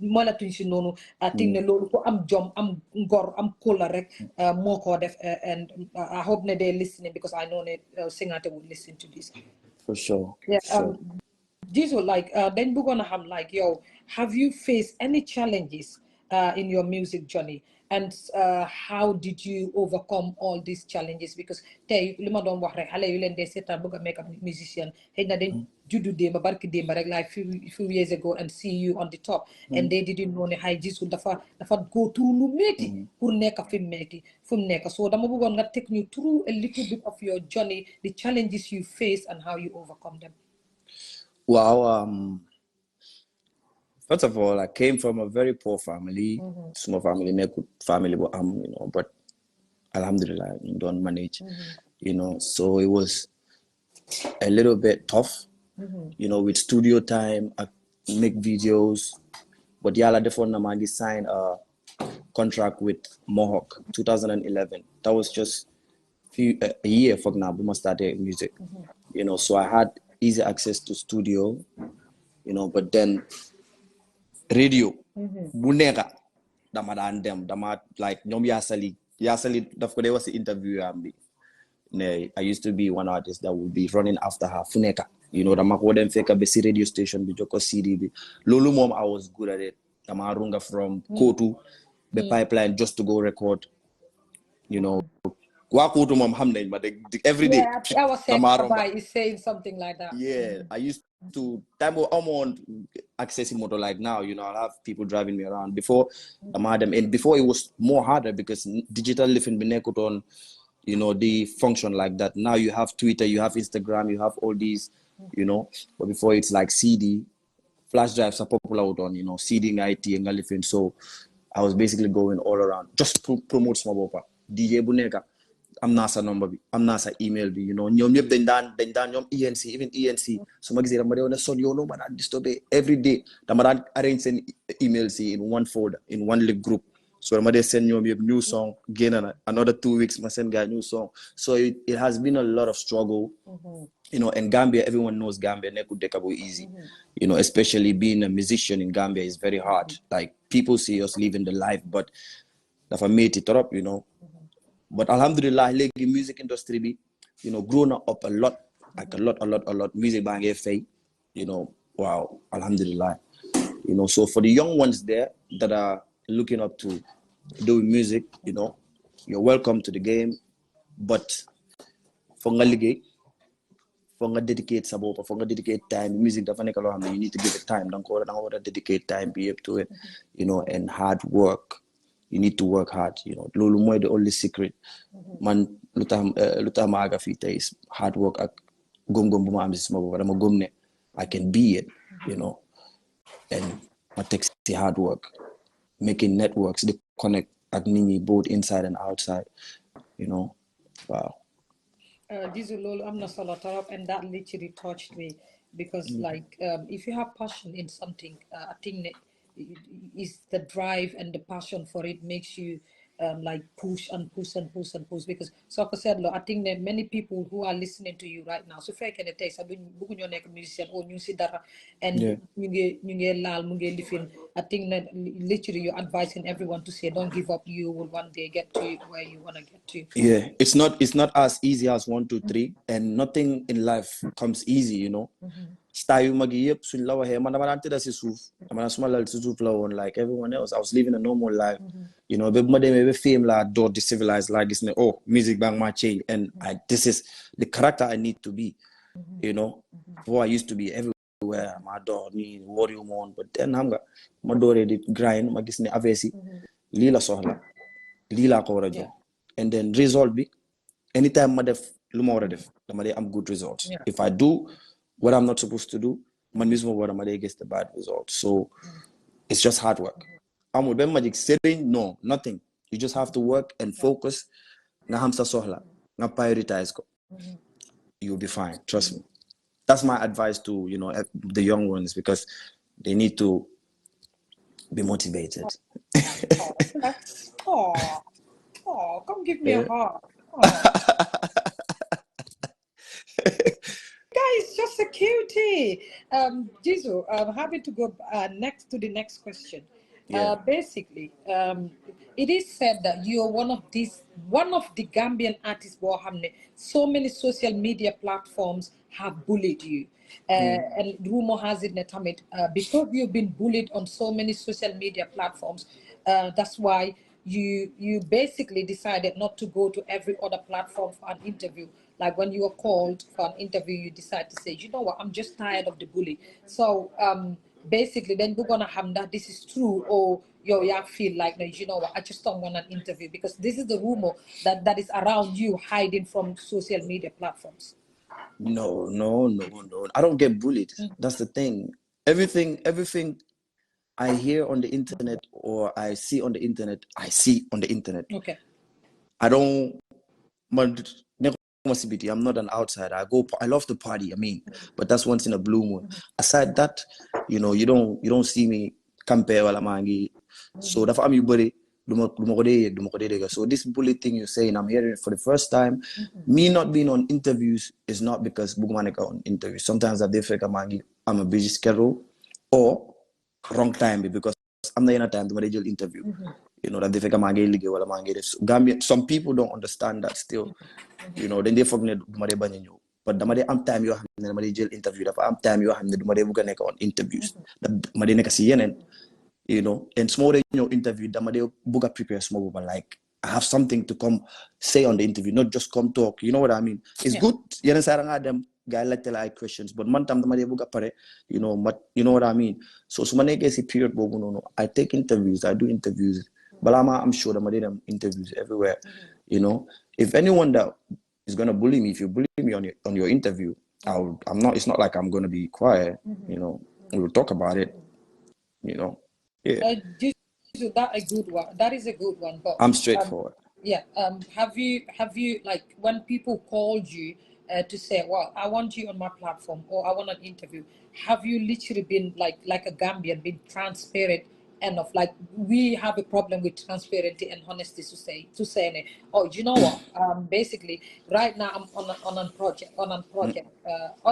mala tunsi nono I think ne lolu ko am jom am ngor am kola rek moko def and I hope ne they listening because I know ne Singate will listen to this. For sure. Yeah. Sure. These were like then we're gonna have like have you faced any challenges in your music journey, and how did you overcome all these challenges? Because tey li ma doon wax rek xale yu leen dee seetaan bëgg a make a musician xëy na dañ juddu démba barki démba rek like few years ago and see you on the top and they didn't know ne xay Jizzle dafa go through lu metti pour nekk fi mu metti fu mu nekk. So dama bëggoon nga take ñu through a little bit of your journey, the challenges you faced and how you overcome them. Wow. First of all, I came from a very poor family, small family, family, you know, but alhamdulillah, you don't manage, you know, so it was a little bit tough, you know, with studio time, I make videos, but yala defo namagi signed a contract with Mohawk 2011. That was just a year for now, we must start music, you know, so I had easy access to studio, you know, but then radio buneka dama daan dem dama like ñoom yaasali daf ko dee was interview am bi ne I used to be one artist that would be running after her fu nekka, you know, dama ko dem fekk ba si radio station bi joko CD bi loolu moom I was good at it. Dama runga from Kotu the pipeline just to go record, you know. Waa Kotu moom xam nañ ma every day. Yeah, I was saying is saying something like that. Yeah, I used to time I'm on accessing motor like now, you know, I'll have people driving me around. Before and before it was more harder because digital living binekut on, you know, the function like that. Now you have Twitter, you have Instagram, you have all these, you know, but before it's like CD, flash drives are popular out on, you know, CD and IT and living. So I was basically going all around just to promote small papa. DJ Buneka. I'm NASA number bi am NASA email bi, you know, ñoom ñëpp dañ daan ñoom ENC even ENC su ma gisee dama dee son yow no ma daan disturb every day dama daan arrange seen email si in one folder in one little group, so dama dee send ñoom yëpp new song génn na another 2 weeks ma send guy new song. So it has been a lot of struggle, you know, and Gambia, everyone knows Gambia nekkul dëkk bu easy, you know, especially being a musician in Gambia is very hard. Like people see us living the life but dafa metti trop, you know. But alhamdulillah, like the music industry be, you know, grown up a lot, like a lot. Music bang FA, you know, wow, alhamdulillah. You know, so for the young ones there that are looking up to doing music, you know, you're welcome to the game. But for ngalige, for nga dedicate sa bopp for nga dedicate time music dafa nekk loo xam ne you need to give it time da nga war a dedicate time be up to it you know and hard work you need to work hard you know loolu mooy the only secret man lu tax ma àgga fii tey hard work ak gom-gom bu ma am si sama bopp dama gom ne I can be it you know and ma teg si hard work making networks di connect ak nit ñi both inside and outside you know wow Jizzle, lolo am na solo torop, and that literally touched me because, like, if you have passion in something, I think that is the drive and the passion for it makes you like push and push and push and push. Because, so I said, I think that many people who are listening to you right now, so fair can it take? Sabi buku nyo nek musician or new sidara, and you lal munge lifin. I think that literally you're advising everyone to say, don't give up. You will one day get to where you want to get to. Yeah, it's not as easy as 1, 2, 3, and nothing in life comes easy, you know. Style magi yep suñ la waxe man dama dan tëdd si suuf dama dan suma lal si suuf la woon like everyone else I was living a normal life you know ba ma demee ba fame la door di civilized like gis ne oh music bang ma change and this is the character I need to be you know before I used to be everywhere ma door ni worry on but then xam nga ma dooree di grind ma gis ne affaire si lii la soxla lii laa ko war a jox and then result bi anytime ma def lu ma war a def dama dee am good results if I do what I'm not supposed to do, man mismo what I gets the bad results. So it's just hard work. I'm with magic setting, no, nothing. You just have to work and focus. Na hamsa sohla, na prioritize ko. You'll be fine. Trust me. That's my advice to the young ones because they need to be motivated. Come give me a heart. Guys, just a cutie. Jizzle, I'm happy to go next to the next question. Basically, it is said that you are one of the Gambian artists. So many social media platforms have bullied you, and rumor has it that because you've been bullied on so many social media platforms, that's why you basically decided not to go to every other platform for an interview. Like when you were called for an interview, you decide to say, you know what, I'm just tired of the bully. So basically, then we're gonna have that this is true, or you feel like, no, you know what, I just don't want an interview because this is the rumor that is around you hiding from social media platforms. No. I don't get bullied. That's the thing. Everything I hear on the internet or I see on the internet, I see on the internet. Okay. I don't. I'm not an outsider. I love to party. I mean, but that's once in a blue moon. Aside that, you don't see me compare wala mangi. So that's why I'm buddy. So this bully thing you're saying, I'm hearing it for the first time. Me not being on interviews is not because Bugmanika on interviews. Sometimes I'm a busy schedule or wrong time because I'm not in a time to make interview. That they fake Gambia. Some people don't understand that still. Then they forget but the am time you have the jail interview. Am time you have the on interviews. And small interview, the buga prepare small like I have something to come say on the interview, not just come talk. You know what I mean? It's good. Them guy like tell I questions, but man time the buga pare, but you know what I mean. So period I take interviews, I do interviews, but I'm sure them interviews everywhere. If anyone that is gonna bully me, if you bully me on your interview, I'm not. It's not like I'm gonna be quiet. We'll talk about it. Yeah. That a good one. That is a good one. But I'm straightforward. Have you like when people called you to say, well, I want you on my platform or I want an interview? Have you literally been like a Gambian, been transparent enough? Like we have a problem with transparency and honesty to say, oh, you know what? Basically, right now I'm on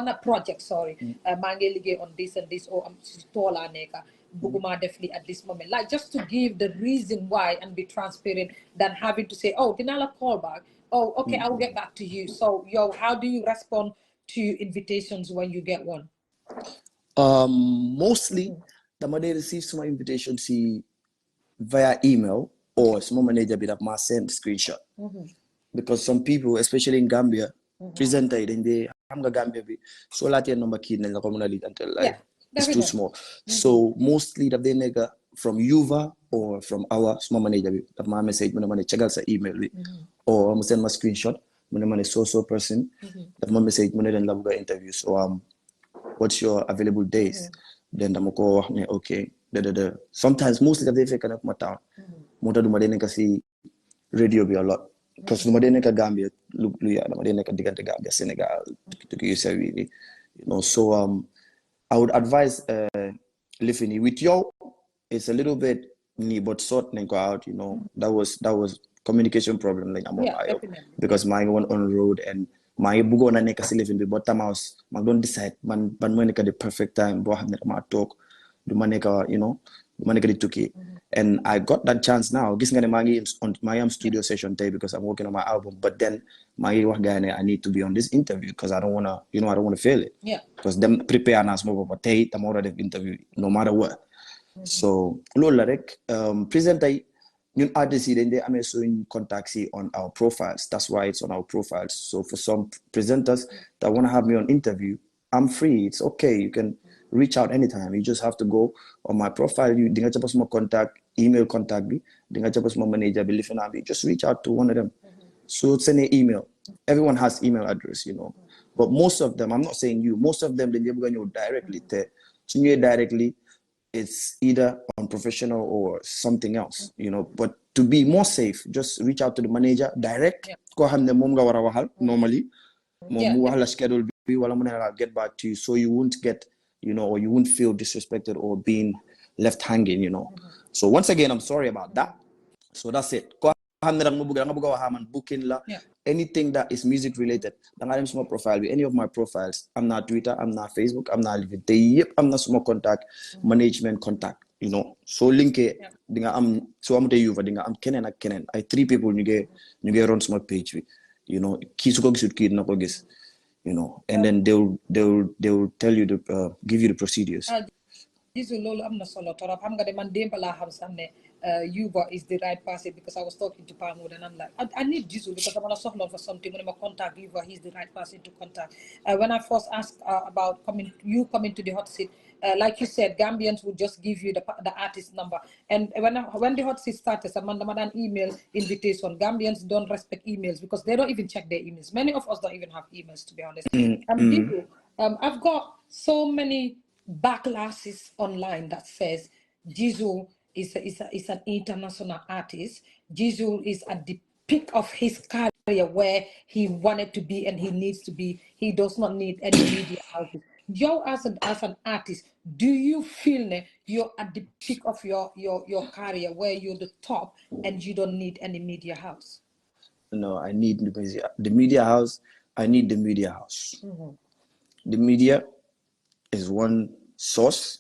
a project. Sorry, Mangelige on this and this, or I'm Stola Neka. Buguma definitely at this moment, like just to give the reason why and be transparent than having to say, oh, Dinala call back. Oh, okay, I'll get back to you. So, how do you respond to invitations when you get one? Mostly, the mother receives some invitations via email or some manager bit of my send screenshot. Because some people, especially in Gambia, present it and they xam nga Gambia bi soo laajtee number kii nañ la ko mën a lead until like it's too definitely. small. So mostly daf dee nekk from Yuva or from our suma manager bi daf ma message mu ne ma ne checkal sa email bi or mu send ma screenshot mu ne ma ne so person daf ma message mu ne dañ la bëgg a interview so what's your available days then dama ko wax ne okay sometimes mostly daf dee fekk nag ma town moo tax du ma dee nekk si radio bi a lot because du ma dee nekk Gambia lu yaa dama dee nekk diggante Gambia Sénégal tukki yu sew yi you know so I would advise Lifini with you it's a little bit neat but sort nañ ko out you know that was communication problem lañ amoon ak yow because maa ngi woon on road and maa ngi bëggoon a nekk si lifin bi but tamaus maa ngi doon decide ban mooy nekk the perfect time boo xam ne dama toog du ma nekk you know du ma nekk di tukki and I got that chance now gis nga ne maa ngi am studio session tey because I'm working on my album but then maa ngi wax gars yi ne I need to be on this interview because I don't want to fail it because dem prepare naa suma bopp tey dama war a def interview no matter what so loolu la rek presenter yi ñun artists yi dañ dee amee suñ contacts yi on our profiles that's why it's on our profiles so for some presenters that want to have me on interview I'm free it's okay you can reach out anytime you just have to go on my profile di nga cappa suma email contact bi di nga cappa suma manager bi lifina bi just reach out to one of them so send an email everyone has email address you know but most of them I'm not saying you most of them dañ dee bëgg a ñëw directly te su ñëwee directly it's either unprofessional or something else, you know. But to be more safe, just reach out to the manager direct. Ko xamne mom nga wara waxal normally. Mom mu wax la schedule bi wala mu ne la get back to you so you won't get, you know, or you won't feel disrespected or being left hanging, you know. So once again, I'm sorry about that. So that's it. Ko xamne rek mo bëgg nga bëgg wax man booking la anything that is music related. Da nga dem suma profile bi any of my profiles. I'm not Twitter, I'm not Facebook, I'm not LinkedIn. Yep, I'm not suma contact management contact, you know. So link di nga am so amute yuva di nga am kenen ak kenen. Ay 3 people ñu ge run suma page bi. You know, ki su ko gisut ki na ko gis. You know, and then they'll tell you give you the procedures. Jizzle loolu am na solo torop xam nga de man démb laa xam sax ne Yuba is the right person because I was talking to Palmoud and I'm like I need Jizzle because I'm on a softload for something when I contact Yuba he's the right person to contact when I first asked about coming to the hot seat like you said Gambians would just give you the artist number and when the hot seat started dama email invitation Gambians don't respect emails because they don't even check their emails many of us don't even have emails to be honest Jizzle, I've got so many backlashes online that says Jizzle is an international artist. Jizzle is at the peak of his career where he wanted to be and he needs to be. He does not need any media houses. Joe, as an artist, do you feel you're at the peak of your career where you're the top and you don't need any media house? No, I need the media house. I need the media house. The media is one source.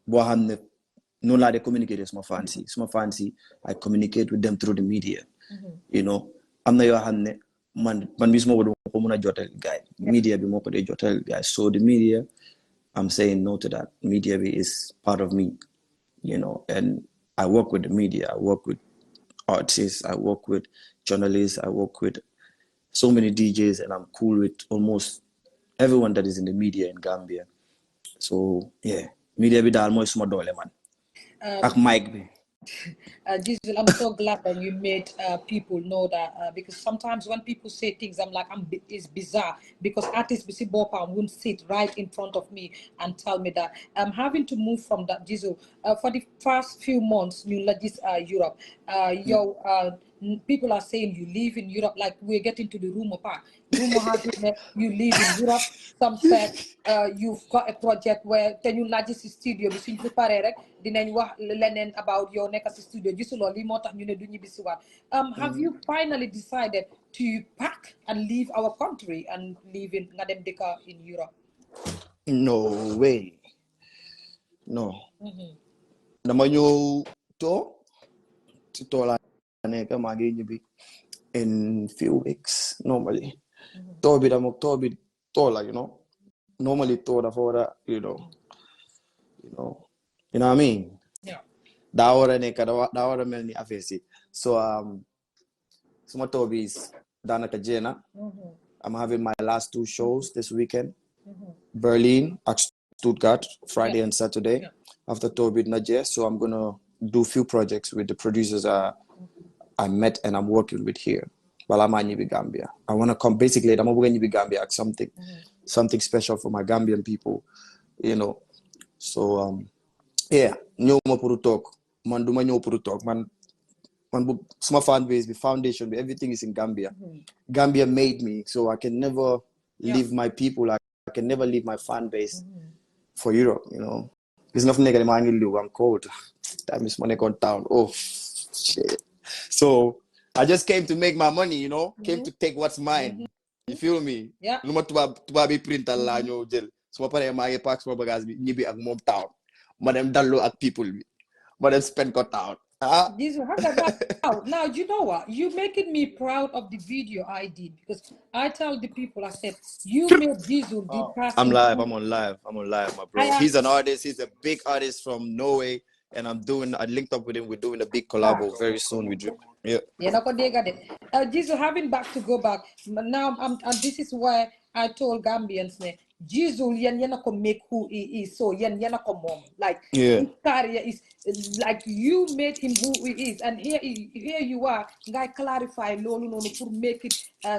No lie, they communicate with my fancy. It's my fancy. I communicate with them through the media. You know, I'm not your hand. Man, guy. Media be more guy. So the media, I'm saying no to that. Media is part of me. You know, and I work with the media. I work with artists. I work with journalists. I work with so many DJs, and I'm cool with almost everyone that is in the media in Gambia. So yeah, media be dal moy suma dole man. Ak Mike be. Jizzle, I'm so glad that you made people know that because sometimes when people say things, I'm like, it's bizarre because artists Bisi Bopa won't sit right in front of me and tell me that. I'm having to move from that, Jizzle. For the first few months, you legis Europe. People are saying you live in Europe, like we're getting to the rumor part. Rumor has it that you live in Europe. Some said you've got a project where then you largest studio, between dinañ wax leneen about your next studio gisuloo li moo tax ñu ne du ñibbisi waat have you finally decided to pack and leave our country and live in nga dem dëkka in Europe? No way. No. Dama ñëw to la nekk maa ngi ñibbi in few weeks normally. Bi dama la, you know. Normally dafa war a, you know what I mean? Yeah. Daa war a mel ni affaire si. So suma tour bi is daanaka jeena. I'm having my last 2 shows this weekend. Berlin, Stuttgart, Friday and Saturday. After tour with Najee, so I'm gonna do a few projects with the producers I met and I'm working with here. While I'm in Gambia, I wanna come. Basically, I'm going to Gambia at something special for my Gambian people, you know. So yeah, ñëw ma pour talk. Man duma ñëw pour talk. Man small fan base, the foundation, everything is in Gambia. Gambia made me, so I can never leave my people. I can never leave my fan base for Europe, you know. There's nothing negative. I'm cold. Time is money gone down. Oh, shit. So I just came to make my money, you know. Came to take what's mine. You feel me? Yeah. Luma tuba bi printer la ñoo jël. Suma paré ma ngi pack sama bagage bi ñibi ak mom town. Ma dem dallo ak people bi. Ma dem spend ko town. Jizzle, how about now? You know what? You're making me proud of the video I did because I tell the people, I said, you made Jizzle the person. I'm live. I'm on live, my bro. He's an artist. He's a big artist from Norway, and I linked up with him. We're doing a big collabo very soon. We do. Yeah. Jizzle, having to go back now. And this is why I told Gambians, Jizzle, yana ko make who he is. So yana ko mom. Like his career is like you made him who he is, and here you are. Guy clarify lolu no pour make it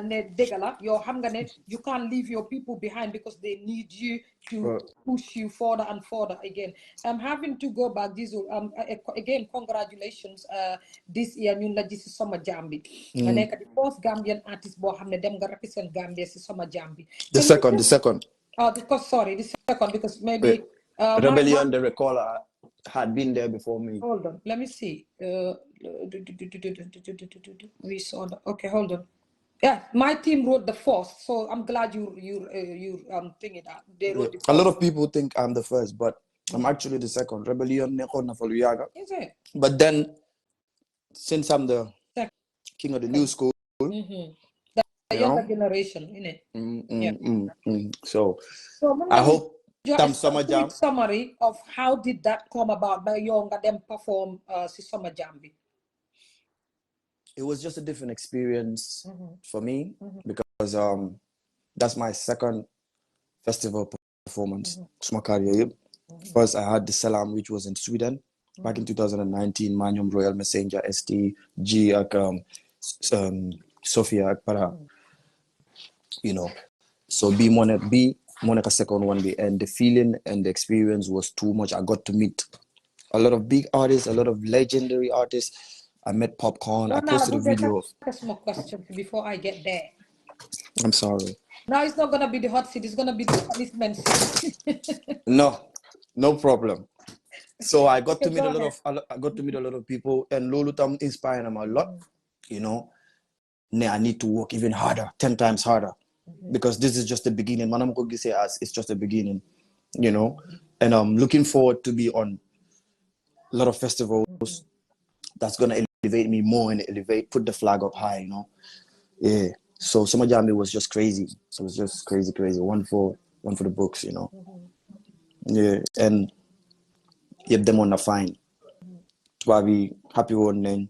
ne degala. You can't leave your people behind because they need you to push you further and further again. I'm having to go back, Jizzle. Again, congratulations. This year, ñu la gis ci Summer Jam bi. Nga nekk the first Gambian artist boo xam ne dem nga represent Gambia ci Summer Jam bi. The second. Oh, the second, because maybe Rebellion, the recaller had been there before me. Hold on, let me see. We saw that. Okay, hold on. Yeah, my team wrote the first, so I'm glad you thinking that they wrote the first. A lot of people think I'm the first, but I'm actually the second. Rebellion nekon na Faluyaga. Is it? But then, since I'm the king of the new school, the younger generation, innit? So I hope some Summer Jam. Summary of how did that come about by younger them perform Summer Jam? It was just a different experience for me because that's my second festival performance. First, I had the Salam, which was in Sweden back in 2019. Manium Royal Messenger, STG, Sophia Akpara. You know, so Monica second one day, and the feeling and the experience was too much. I got to meet a lot of big artists, a lot of legendary artists. I met Popcorn. I posted a video. A small question before I get there. I'm sorry. Now it's not gonna be the hot seat. It's gonna be the punishment seat. No problem. So I got to meet a lot of people, and Lolutam inspired them a lot. You know, I need to work even harder, 10 times harder. Because this is just the beginning. Manam Kogi say as it's just the beginning, you know. And I'm looking forward to be on a lot of festivals that's gonna elevate me more and put the flag up high, you know. Yeah. So Summer Jam was just crazy. It was just crazy. One for the books, you know. Yeah. And them on the fine. To be happy one then.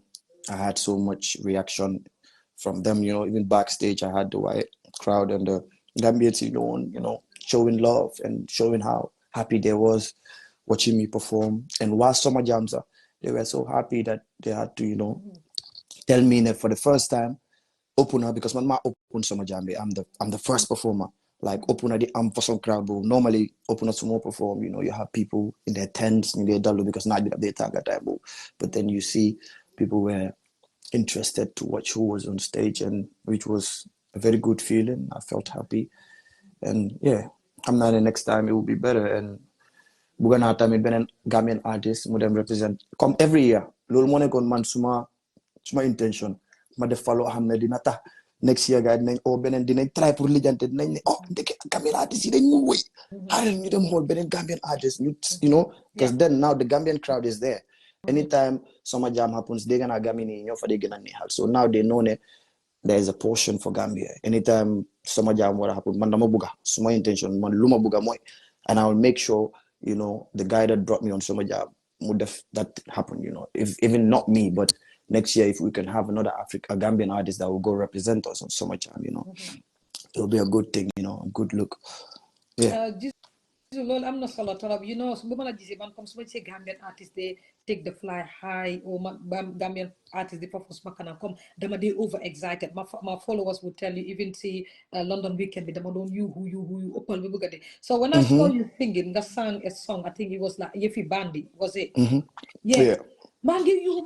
I had so much reaction from them, you know, even backstage I had the white crowd and the Gambians, you know, showing love and showing how happy they was watching me perform. And while Summer Jams, they were so happy that they had to, you know, tell me that for the first time, open up, because man, open Summer Jam, I'm the first performer. Like open the for some crowd, but normally open up some more perform, you know, you have people in their tents in their dollar because now they target time. But then you see people were interested to watch who was on stage, and which was a very good feeling. I felt happy, and yeah, I'm not the next time it will be better. And we're gonna have time with a Gambian artist, we them represent come every year. Lol money gon man suma intention. Ma def follow hamne dinata next year guys nañ o benen dinañ try pour lijante nañ ne ndeke Gambian artist yi dañ ñu woy xaaral ñu dem xool benen Gambian artist you know, because then now the Gambian crowd is there. Anytime Summer Jam happens, they're gonna Gamini, so now they know that there is a portion for Gambia. Anytime Summer Jam what happen, mandama buga, my intention, man luma buga moy, and I will make sure, you know, the guy that brought me on Summer Jam would have that happen, you know, if even not me, but next year if we can have another Gambian artist that will go represent us on Summer Jam, you know, it'll be a good thing, you know, a good look. Yeah. Loolu am na solo torop you know bu ma la gisee man comme su ma gisee Gambian artist they take the fly high or Gambian artist they perform ma kanam comme dama dee over excited my followers would tell you even see London weekend bi dama doon you ëppal bi bëgg a dee so when I saw you singing nga sang a song I think it was like Yëfi Bandi was it yeah maa ngi yu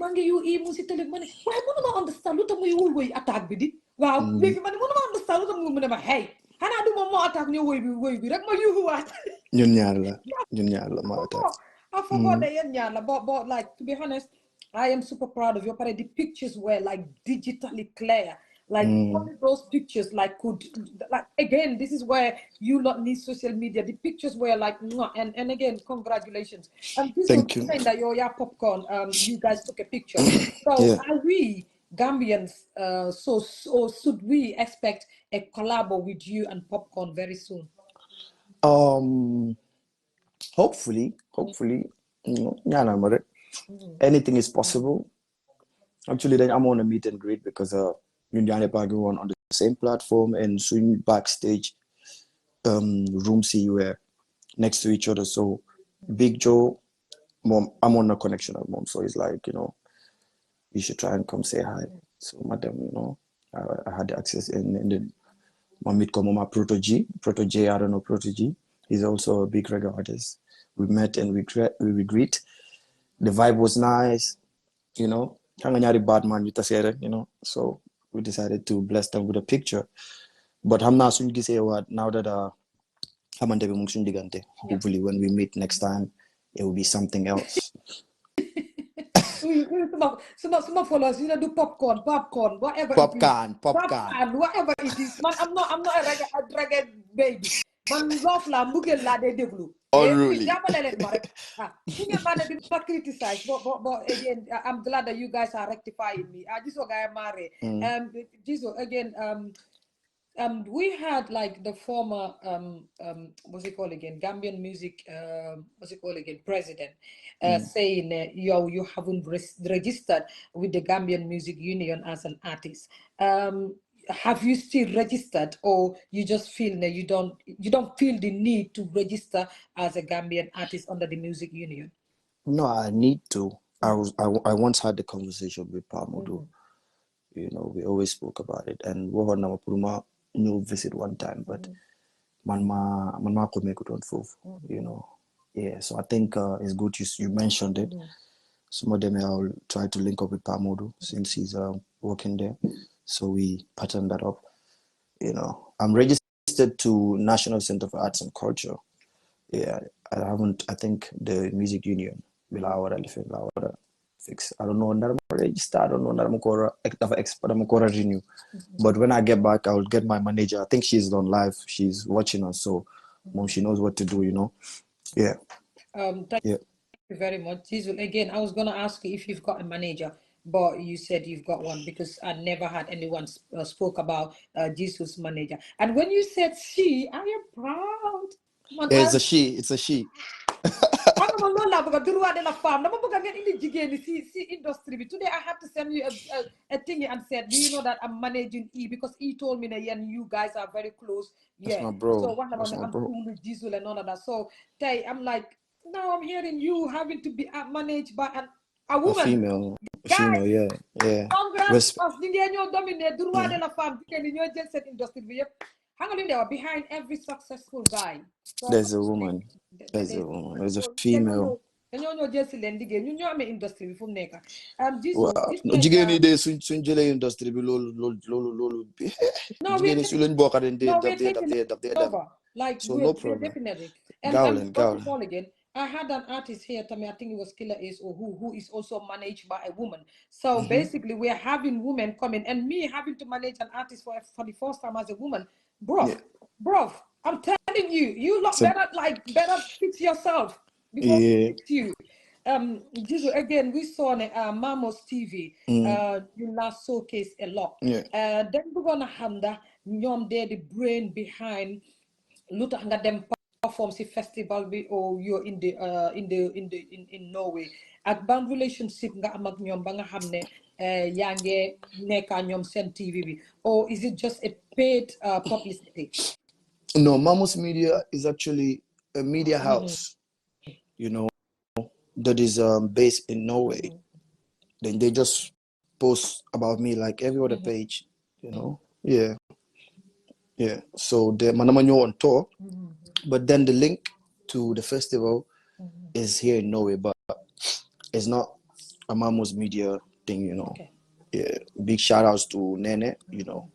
mu si télé ma ne waaye mënuma understand lu tax muy woy attaque bi di waaw léegi ma ne mënuma understand lu tax mu ne ma hey xanaa du moom moo attaque ñëw woy bi rek ma yuuxuwaat ñun ñaar la ma attaque. I forgot that yeah, but like to be honest, I am super proud of you. But the pictures were like digitally clear. Like only those pictures like could like again, this is where you not need social media. The pictures were like mwah, and again, congratulations. This Thank you. saying that your popcorn, you guys took a picture. So are we Gambians so should we expect a collab with you and Popcorn very soon? Hopefully, you know, anything is possible. Actually, then I'm on a meet and greet because on the same platform and soon backstage room see you were next to each other. So Big Joe, mom, I'm on a connection with mom, so it's like, you know, you should try and come say hi. So madam, you know, I had the access and then my meet come on my Proto G, I don't know Proto G. He's also a big reggae artist. We met and we greet. The vibe was nice, you know. Bad man, you know. So we decided to bless them with a picture. But I'm not soon to say what now that hopefully when we meet next time, it will be something else. Some followers, you know, do popcorn, whatever. Popcorn. Whatever it is. Man, I'm not a reggae baby. Man, love la, mugel la de deglu. Oh, really? Criticize, but again, I'm glad that you guys are rectifying me. I just want to marry. Jizzle, again, we had like the former what's it called again, Gambian music president saying yo, you haven't registered with the Gambian Music Union as an artist. Have you still registered, or you just feel that you don't feel the need to register as a Gambian artist under the music union? No, I need to. I once had the conversation with Pamodu. You know, we always spoke about it, and we had new visit one time, but man could make it on full, you know. Yeah, so I think it's good you mentioned it. Some of them I'll try to link up with Pamodu since he's working there. So we patterned that up. You know, I'm registered to National Center for Arts and Culture. Yeah, I think the music union will allow fix. I don't know when I'm registered. I don't know I'm renew. But when I get back, I will get my manager. I think she's on live. She's watching us, so mom, she knows what to do. You know. Yeah. Thank you very much, Jizzle. Again, I was gonna ask you if you've got a manager, but you said you've got one because I never had anyone spoke about Jizzle's manager. And when you said she, I am proud. It's a she. Today I had to send you a thing and said, do you know that I'm managing E, because E told me that you guys are very close. Yeah. That's my bro. So I'm cool with Jizzle and all of that. So I'm like, now I'm hearing you having to be managed by a woman. A female, yeah. Congrats, industry. Behind every successful guy, there's a woman. There's a female. industry industry like so no problem. Definitely. Gowling. Again, I had an artist here tell me, I think it was Killer Ace or who is also managed by a woman. So basically we're having women coming and me having to manage an artist for the first time as a woman. Bro, I'm telling you, you look better fix yourself before we fix you. Jizzle, again, we saw on Mamos TV, you last showcase a lot. Then we're gonna have the brain behind Luther them perform si festival bi, or you're in Norway. At band relationship nga am ak ñoom ba nga xam ne Yange Neka Nyom Sen TV, or is it just a paid publicity? No, Mamos Media is actually a media house, you know, that is based in Norway. Then they just post about me like every other page, you know. Yeah. So the Manamanyo on tour, but then the link to the festival is here in Norway, but it's not a Mamos Media thing, you know. Okay. Yeah. Big shout outs to Nene, you know.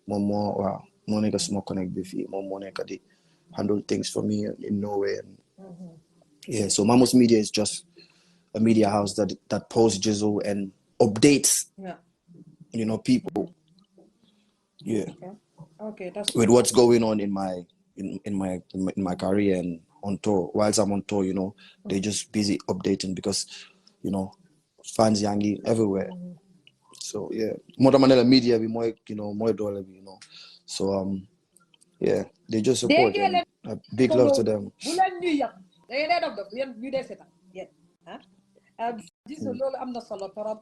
Momo, wow, Monica Small Connect Biffy, Monica they handle things for me in Norway. And yeah, so Mamos Media is just a media house that posts Jizzle and updates, you know, people. Yeah. Okay, that's with what's going on in my career and on tour. Whilst I'm on tour, you know, they're just busy updating because, you know, fans yangi everywhere. So yeah, more media be more, you know, more dollar, you know. So yeah, they just support and big love to them. Jizzle loolu am na solo torop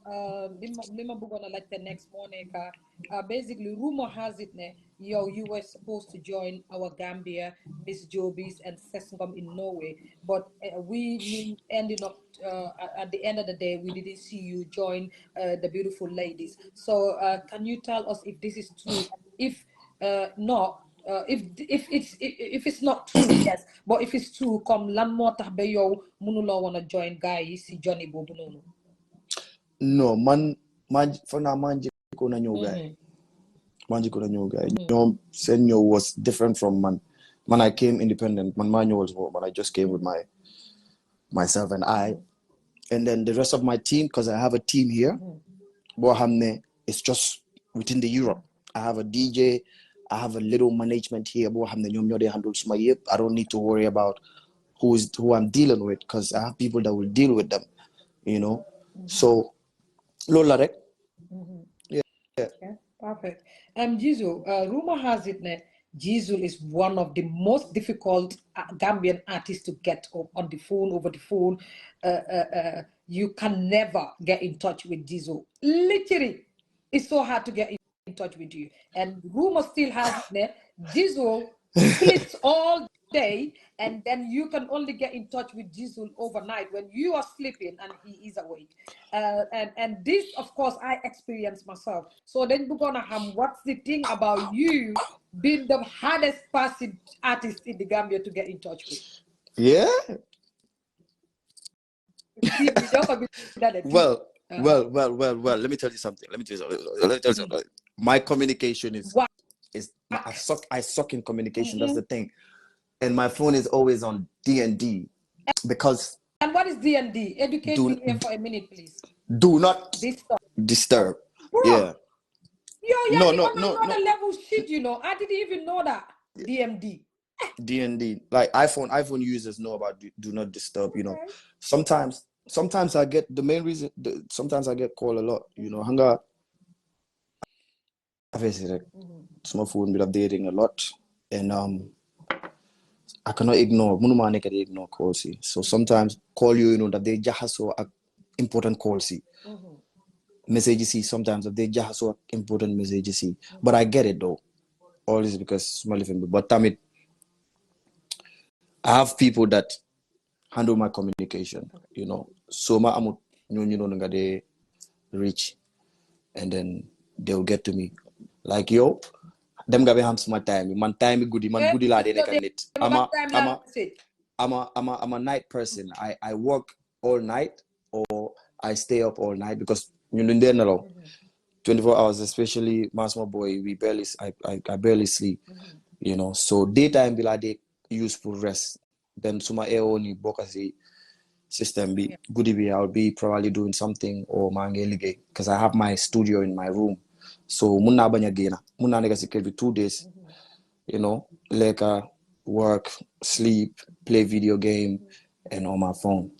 li ma bëggoon a laajte next moo nekk basically rumor has it ne yow you were supposed to join our Gambia Miss Jobies and Sesngom in Norway, but we ended up at the end of the day we didn't see you join the beautiful ladies. So can you tell us if this is true? If not, if it's not true, yes, but if it's true, comme lan moo tax ba yow mënuloo wanna join guys yi si Johnny boobu noonu. No, man for now man jiko na ñëw guy. Man jiko na ñëw guy. Ñoom seen ñëw was different from man. Man, I came independent. Man was man, I just came with myself and I. And then the rest of my team, because I have a team here, it's just within the Europe. I have a DJ, I have a little management here. I don't need to worry about who I'm dealing with because I have people that will deal with them, you know. So, Lola, yeah. Okay, perfect. Jizzle, rumor has it that Jizzle is one of the most difficult Gambian artists to get on the phone, over the phone. You can never get in touch with Jizzle. Literally, it's so hard to get in touch with you. And rumor still has it that Jizzle sleeps all day, and then you can only get in touch with Jizzle overnight when you are sleeping and he is awake. And this, of course, I experienced myself. So then we're gonna have what's the thing about you being the hardest person artist in the Gambia to get in touch with? Yeah. Well. Let me tell you something. My communication is I suck in communication. That's the thing. And my phone is always on D&D because. And what is D&D? Educate me here for a minute, please. Do not disturb. Bro, yeah. Yo, no. Another level shit, you know. I didn't even know that. DMD. D&D. Like iPhone users know about do not disturb, you know. Sometimes I get the main reason. Sometimes I get called a lot, you know. Hanga. Obviously, my phone be updating a lot, and I cannot ignore. Munuma can ignore calls. So sometimes call you know that they just so important calls. Messages. Sometimes they just so important messages. But I get it though. All this because small living. But damn it, I have people that handle my communication. You know, so my they reach, and then they'll get to me. Like yo, them gabe ham my time. Man time goody la de net. I'm a night person. I work all night or I stay up all night because you know 24 hours, especially my small boy, I barely sleep. You know, so daytime be like they useful rest. Then suma only bokasi system be goody be I'll be probably doing something or mangelige because I have my studio in my room. So muna banya gena. Muna nega security 2 days. You know, like work, sleep, play video game, and on my phone.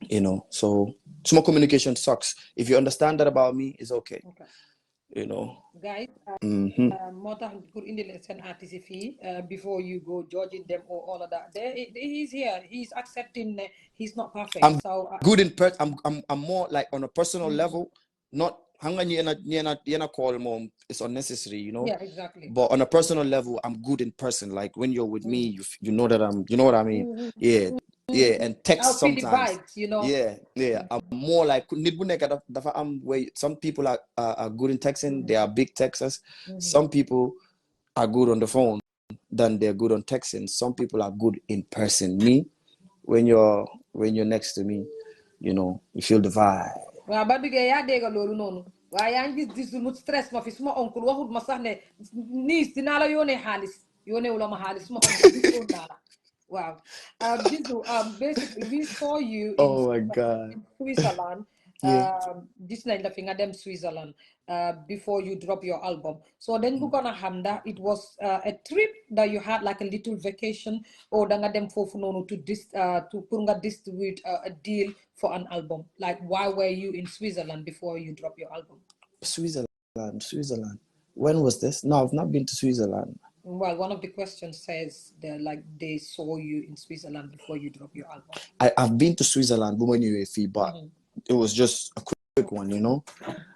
You know, so small communication sucks. If you understand that about me, it's okay. You know, guys. Before you go judging them or all of that, he's here. He's accepting. He's not perfect. I'm good in I'm more like on a personal level. not you're call mom, it's unnecessary, you know. Yeah, exactly. But on a personal level, I'm good in person. Like when you're with me, you know that you know what I mean. Yeah, and I'll text feel the sometimes. vibes, you know. Yeah. I'm more like where some people are good in texting. They are big texters. Some people are good on the phone than they're good on texting. Some people are good in person. Me, when you're next to me, you know, you feel the vibe. Waaw ba duggee yaa dégg loolu noonu waaye yaa ngi gis mu stress ma fi suma oncle waxut ma sax ne niis dinaa la yónnee xaalis yónneewu la ma xaalis suma oncle gisoon naa la waaw Jizzle, basically we saw you Oh my God. in Switzerland. Yeah. Gis nañ la fi nga dem Switzerland before you drop your album. So then we're gonna xam that it was a trip that you had like a little vacation or da nga dem foofu noonu to pour nga distribute a deal for an album. Like why were you in Switzerland before you drop your album? Switzerland. When was this? No, I've not been to Switzerland. Well, one of the questions says that like they saw you in Switzerland before you drop your album. I've been to Switzerland, but it was just a quick one, you know.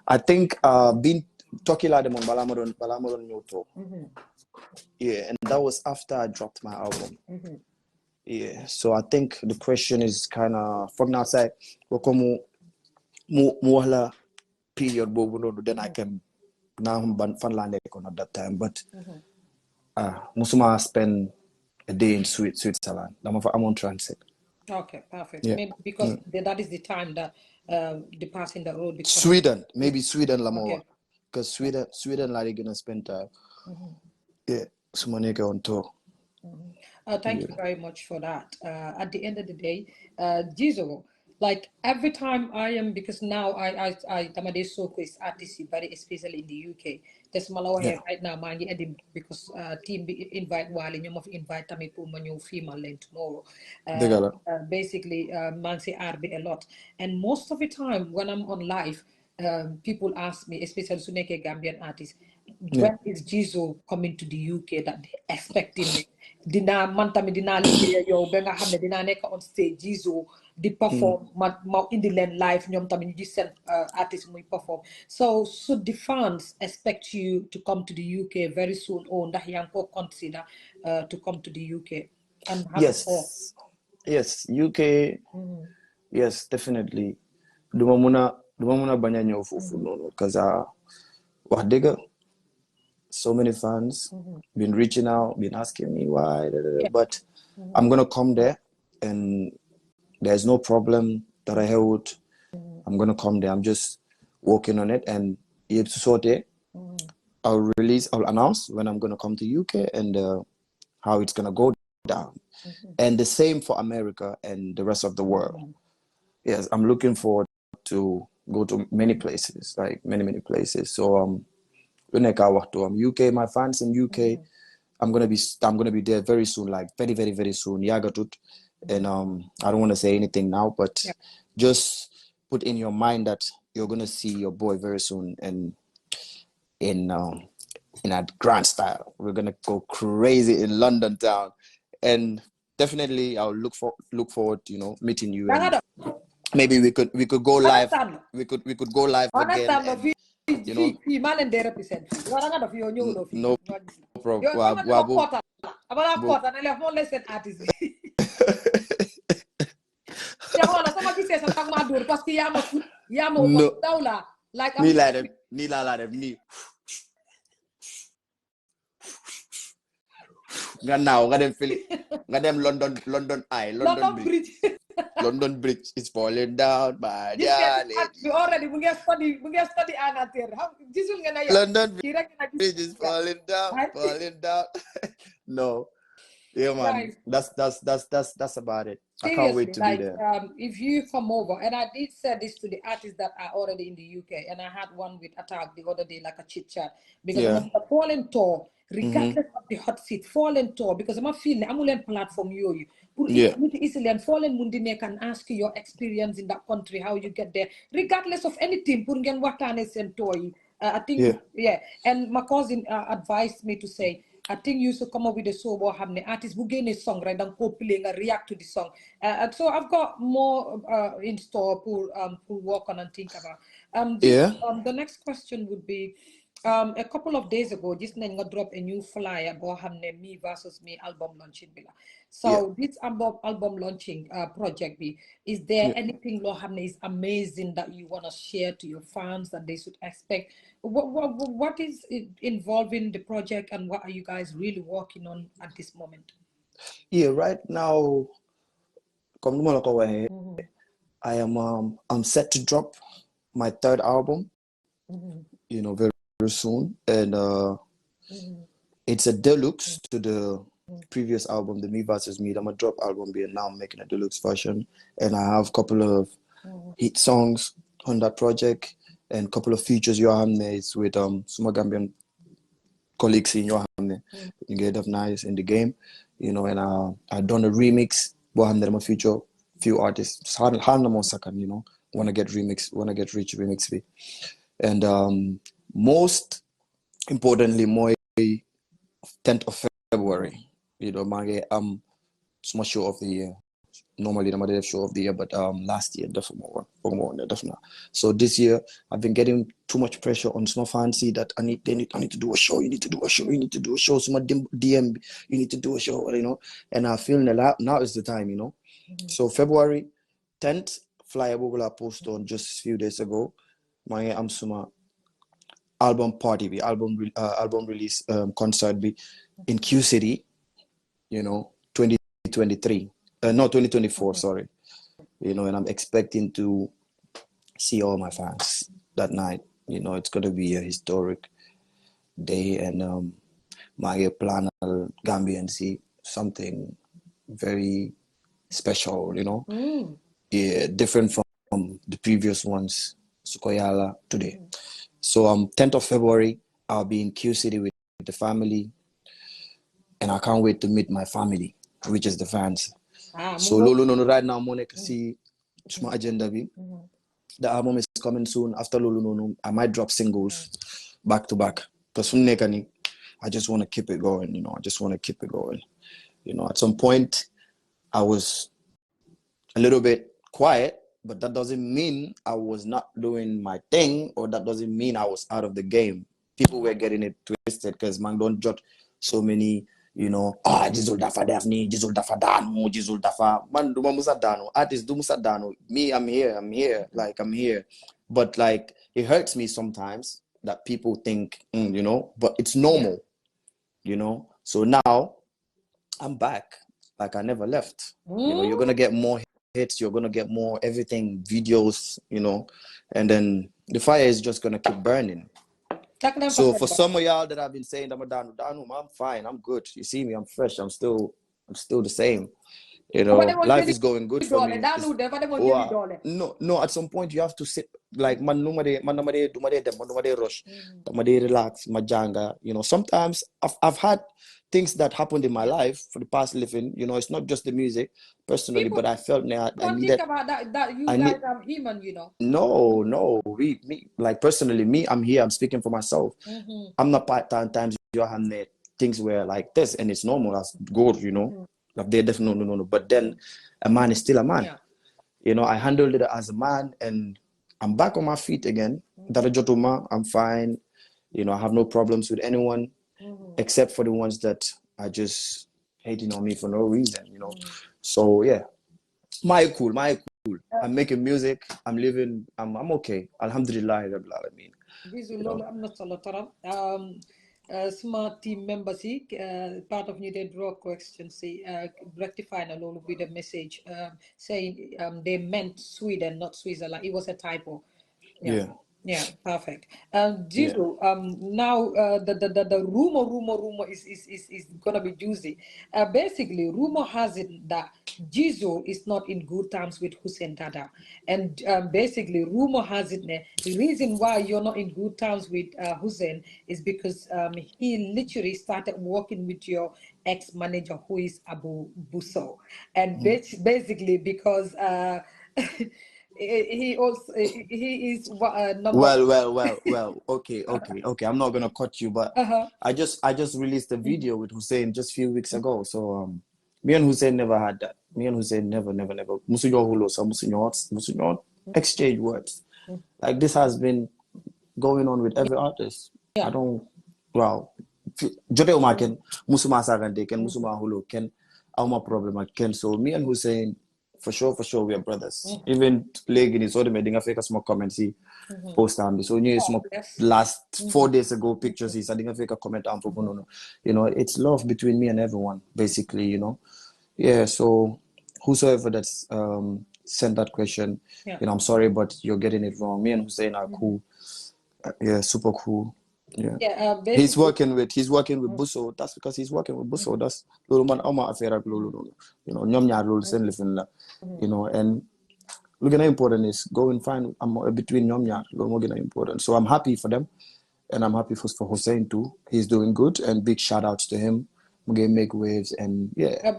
I think been talking like them on Balamoron Nyoto. Yeah, and that was after I dropped my album. Yeah, so I think the question is kind of from outside. Muhala period, then I can now Finland at that time, but Musuma spend a day in Switzerland. I'm on transit. Okay, perfect. Yeah. Maybe because that is the time that departing the road. Sweden, maybe Sweden, Lamoa. Because Okay. Sweden, like gonna spend time. Yeah, Sumaneka on tour. Thank you very much for that. At the end of the day, Jizzle, like every time I am, because now I Tamade Soko is artist, very especially in the UK. There's Malawi Yeah. right now, man, because team invite while in your invite me to my new female lane tomorrow. Basically, man say RB a lot, and most of the time when I'm on live, people ask me, especially Suneke Gambian artists, when is Jizzle coming to the UK that they expecting me? Dina man tamit dinaa liggéey yow ba nga xam ne dinaa nekk on stage Jizzle di perform ma indi leen live ñoom tamit ñu gis seen artist muy perform. So should the fans expect you to come to the UK very soon or ndax yaa ngi ko consider to come to the UK and have yes UK yes definitely duma muna bañ a ñëw foofu noonu because wax dëgg so many fans been reaching out, been asking me why, but I'm gonna come there, and there's no problem that I held. I'm gonna come there. I'm just working on it, and I'll announce when I'm gonna come to UK and how it's gonna go down, and the same for America and the rest of the world. Yes, I'm looking forward to go to many places, like many places. So UK, my fans in UK, I'm gonna be there very soon, like very soon. Yagatut. And I don't want to say anything now, but just put in your mind that you're gonna see your boy very soon, and in a grand style. We're gonna go crazy in London town, and definitely I'll look forward to, you know, meeting you, and maybe we could go live. We could go live again. And, you know, no problem. Nga now, nga dem Philip, nga dem London Eye, London Bridge. London Bridge is falling down, my darling. We already we get study Angleterre. London Bridge is falling down. No, yeah, man. Right. That's about it. Seriously, I can't wait to be there. If you come over, and I did say this to the artists that are already in the UK, and I had one with Attack the other day, like a chit chat, because I'm a fallen tour, regardless of the hot seat, fallen tour, because I'm a feeling I'm on platform you. Easily and fallen mundine can ask you your experience in that country, how you get there, regardless of anything. I think and my cousin advised me to say, I think you should come up with a song or have an artist who gain a song, right? And playing and react to the song. So I've got more in store to work on and think about. Yeah. The next question would be, a couple of days ago, this nañ nga drop a new flyer boo xam ne Me versus Me album launching bi la. Yeah. So this album launching project bi, is there Yeah. anything loo xam ne is amazing that you want to share to your fans that they should expect? What is it involving the project, and what are you guys really working on at this moment? Yeah, right now, comme nu ma la ko waxee, I'm set to drop my third album, you know, very, very soon, and it's a deluxe to the previous album, the Me versus Me. I'm a drop album, and now I'm making a deluxe version, and I have a couple of hit songs on that project and a couple of features you have made with some Gambian colleagues in your hand. You get up nice in the game, you know, and I done a remix. But I'm a feature few artists. Hard more second, you know. Wanna get rich remix with. And most importantly, my 10th of February, you know, my my show of the year. Normally I'm a show of the year, but last year definitely more definitely. So this year I've been getting too much pressure on some fancy that I need to do a show. You need to do a show. You need to do a show. Some DM, you need to do a show. You know, and I feel now is the time. You know, so February 10th, flyer will post on just a few days ago. My suma album party, album release concert be in Q City. You know, 2023. No, 2024, sorry. You know, and I'm expecting to see all my fans that night. You know, it's going to be a historic day, and my plan Gambia and see something very special, you know. Yeah, different from the previous ones, Sukoyala today. So 10th of February, I'll be in Q City with the family, and I can't wait to meet my family, which is the fans. So Lolo no right now Monica see my agenda be. The album is coming soon. After Lolo no, I might drop singles back to back. Because from Nekani, I just want to keep it going, you know. I just want to keep it going. You know, at some point I was a little bit quiet, but that doesn't mean I was not doing my thing, or that doesn't mean I was out of the game. People were getting it twisted because man don't judge so many, you know, Jizzle dafa Daphne, Jizzle dafa Dano, Jizzle dafa man duma musa Dano, artist do musa Dano. Me, I'm here, like I'm here. But like it hurts me sometimes that people think, you know, but it's normal, you know. So now I'm back, like I never left. You know, you're gonna get more hits, you're gonna get more everything, videos, you know, and then the fire is just gonna keep burning. So for some of y'all that I've been saying I'm a Danu, I'm fine, I'm good. You see me, I'm fresh, I'm still the same. You know, life is going good for me. No, at some point you have to sit like man rush, relax, majanga. You know, sometimes I've had things that happened in my life for the past living. You know, it's not just the music personally, but I felt I needed. Think about that you guys are human, you know. No, me like personally, me, I'm here. I'm speaking for myself. I'm not times you have things where like this, and it's normal. That's good, you know. They definitely no. But then a man is still a man. You know, I handled it as a man, and I'm back on my feet again. I'm fine. You know, I have no problems with anyone except for the ones that are just hating on me for no reason, you know. So yeah, my cool. I'm making music. I'm living. I'm okay. Alhamdulillah. I'm not solo. Smart team members, part of New Day draw question, rectifying a little bit of message, saying they meant Sweden, not Switzerland. It was a typo. Yeah, perfect. Jizzle, now the rumor is gonna be juicy. Basically, rumor has it that Jizzle is not in good terms with Hussein Dada, and basically, rumor has it the reason why you're not in good terms with Hussein is because he literally started working with your ex-manager, who is Abu Busso, and basically because. He is number well okay I'm not gonna cut you, but I just released a video with Hussein just a few weeks ago. So me and Hussein never had that. Me and Hussein never musuyo hulo sa musuyo exchange words. Like this has been going on with every artist. I don't, wow. Jote uma ken, musuma sagante ken, musuma hulu ken, auma problem ken. So me and Hussein, for sure, we are brothers. Even leg in his order, made a fake small comments he post on. So you know, last 4 days ago pictures he's adding a fake comment on for no. You know, it's love between me and everyone, basically. You know, yeah. So whosoever that's sent that question, you know, I'm sorry, but you're getting it wrong. Me and Hussein are cool. Yeah, super cool. Yeah. He's working with Busso. That's because he's working with Busso. That's little man affair you know, nyom nyar lulu sen lifin la. You know, and look at how important is go and find between nyom nyar lulu more important. So I'm happy for them, and I'm happy for Hussein too. He's doing good, and big shout outs to him. We're gonna make waves, and yeah.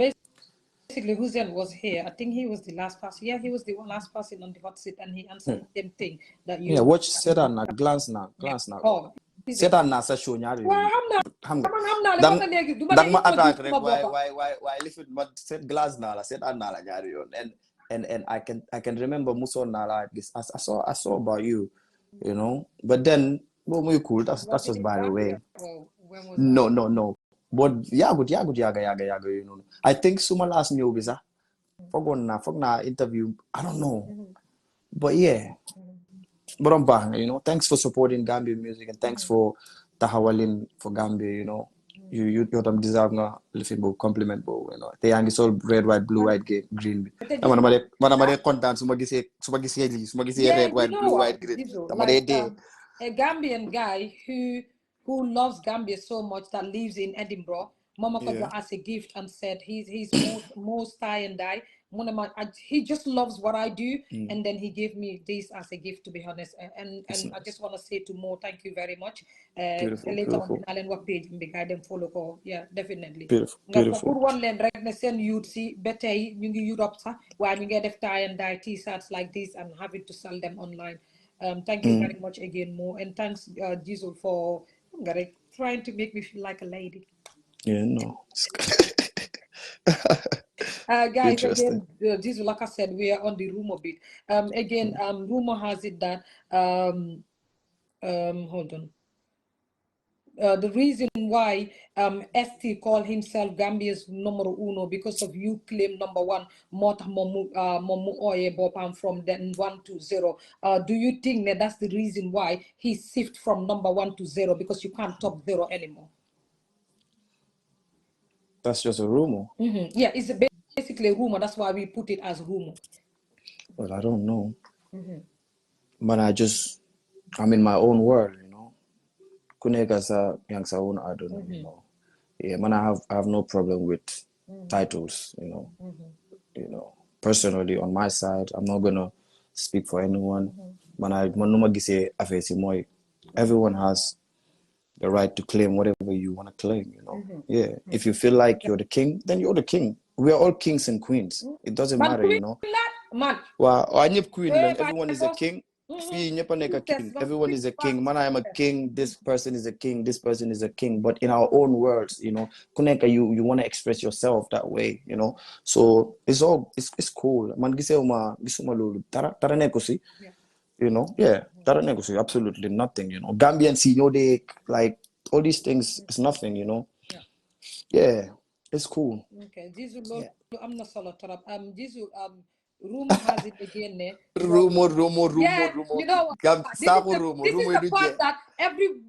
Basically, Hussein was here. I think he was the last person. Yeah, he was the last person on the hot seat, and he answered the same thing that you. Yeah, watch Sedan na glance na. Oh, Sedan na sa show nyari. Well, I'm Dang ma attack rek why lifit ma set glass na la set na la nyari yon. And I can remember muso na la this I saw about you, you know. But then well muy cool. That's just by the way. No. But yaga, you know. I think suma last new visa. Fog na interview. I don't know. But yeah. But I'm back, you know. Thanks for supporting Gambia music, and thanks for tahawalin for Gambia, you know. You deserve a little compliment, you know. They are all red, white, blue, white, green. Mana content sumagisi red, white, blue, white, green. Like, a Gambian guy who loves Gambia so much that lives in Edinburgh. Mama got as a gift and said he's most tie and die. He just loves what I do, and then he gave me this as a gift, to be honest. And I just want to say to Mo, thank you very much. Beautiful. On page them follow. Yeah, definitely. Beautiful. One len rek ne sen youth si betay ñu ngi Europe sax waaye ñu ngi def tie and dye t-shirts like this and having to sell them online. Thank you very much again, Mo, and thanks Jizzle for trying to make me feel like a lady. Yeah, no. Guys, again, this like I said, we are on the rumor bit. Again, rumor has it that hold on. The reason why ST called himself Gambia's numero uno because of you claim number one momu oye bopam from then 1 to 0. Do you think that that's the reason why he shift from number 1 to 0 because you can't top 0 anymore? That's just a rumor. Yeah, it's basically a rumor. That's why we put it as rumor. Well, I don't know. But I'm in my own world, you know. Kunega yang sa own, I don't know, you know. Yeah, man, I have no problem with titles, you know. You know, personally on my side, I'm not gonna speak for anyone. Everyone has the right to claim whatever you want to claim, you know. Yeah. If you feel like you're the king, then you're the king. We are all kings and queens. It doesn't matter, you know. Well, everyone is a king. Everyone is a king. Man, I am a king. This person is a king. This person is a king. But in our own words, you know, you want to express yourself that way, you know. So it's cool. Man, you know, yeah, absolutely nothing, you know. Gambian they like all these things is nothing, you know. Yeah, it's cool. Okay, Jizzle, I'm not solo tarap. Jizzle, rumor has it again. Rumor. You know, this is the part that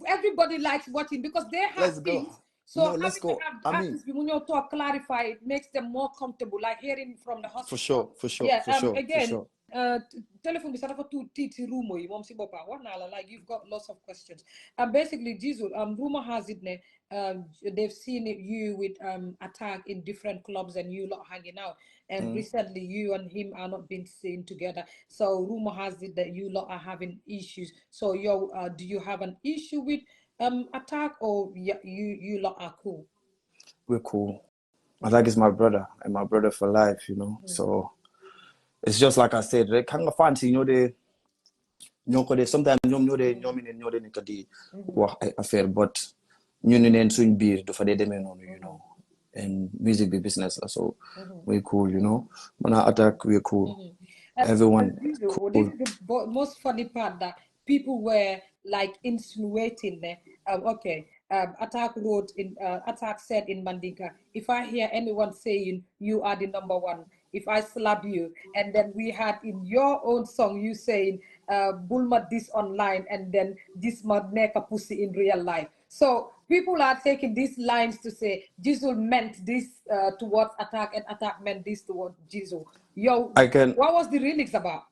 everybody likes watching because they have things. So let's go. Artists, when you talk, clarify, it makes them more comfortable, like hearing from the hospital. For sure. Again, telephone is to TT rumor. Like you've got lots of questions. Basically, Jizzle, rumor has it they've seen you with Attack in different clubs and you lot hanging out. And recently, you and him are not being seen together. So rumor has it that you lot are having issues. So do you have an issue with Attack, or you lot are cool? We're cool. Attack is my brother and my brother for life, you know. So it's just like I said, they kind of fancy, you know, sometimes they affair, but you know, and music be business, so we're cool, you know. When I Attack, we're cool. everyone Well, this cool. is the most funny part that people were like insinuating there. Okay, Attack wrote in Attack said in Mandinka, if I hear anyone saying you are the number one, if I slap you, and then we had in your own song you saying Bulma this online and then this mud make a pussy in real life. So people are taking these lines to say Jizzle meant this towards Attack and Attack meant this towards Jizzle. Yo, I can, what was the remix about?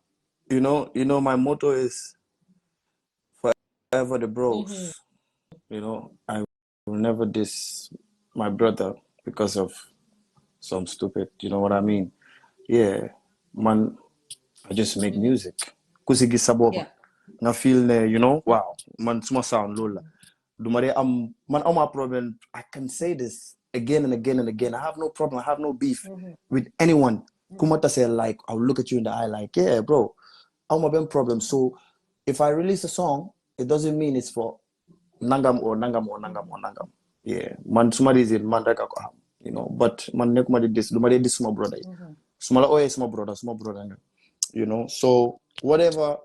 you know, my motto is forever the bros. You know, I will never diss my brother because of some stupid, you know what I mean? Yeah, man, I just make music. Kusigi saboba. Nga feel ne, you know, wow, man, suma sound lola. Dumare man, my problem. I can say this again and again and again. I have no problem. I have no beef with anyone. Kumata say like, I'll look at you in the eye like, yeah, bro, I'm a problem. So if I release a song, it doesn't mean it's for nangam or nangam or nangam or nangam. Yeah, man, somebody is in man that you know, but man, nekumadi this, dumare this small brother. Small oh, small brother, you know. So whatever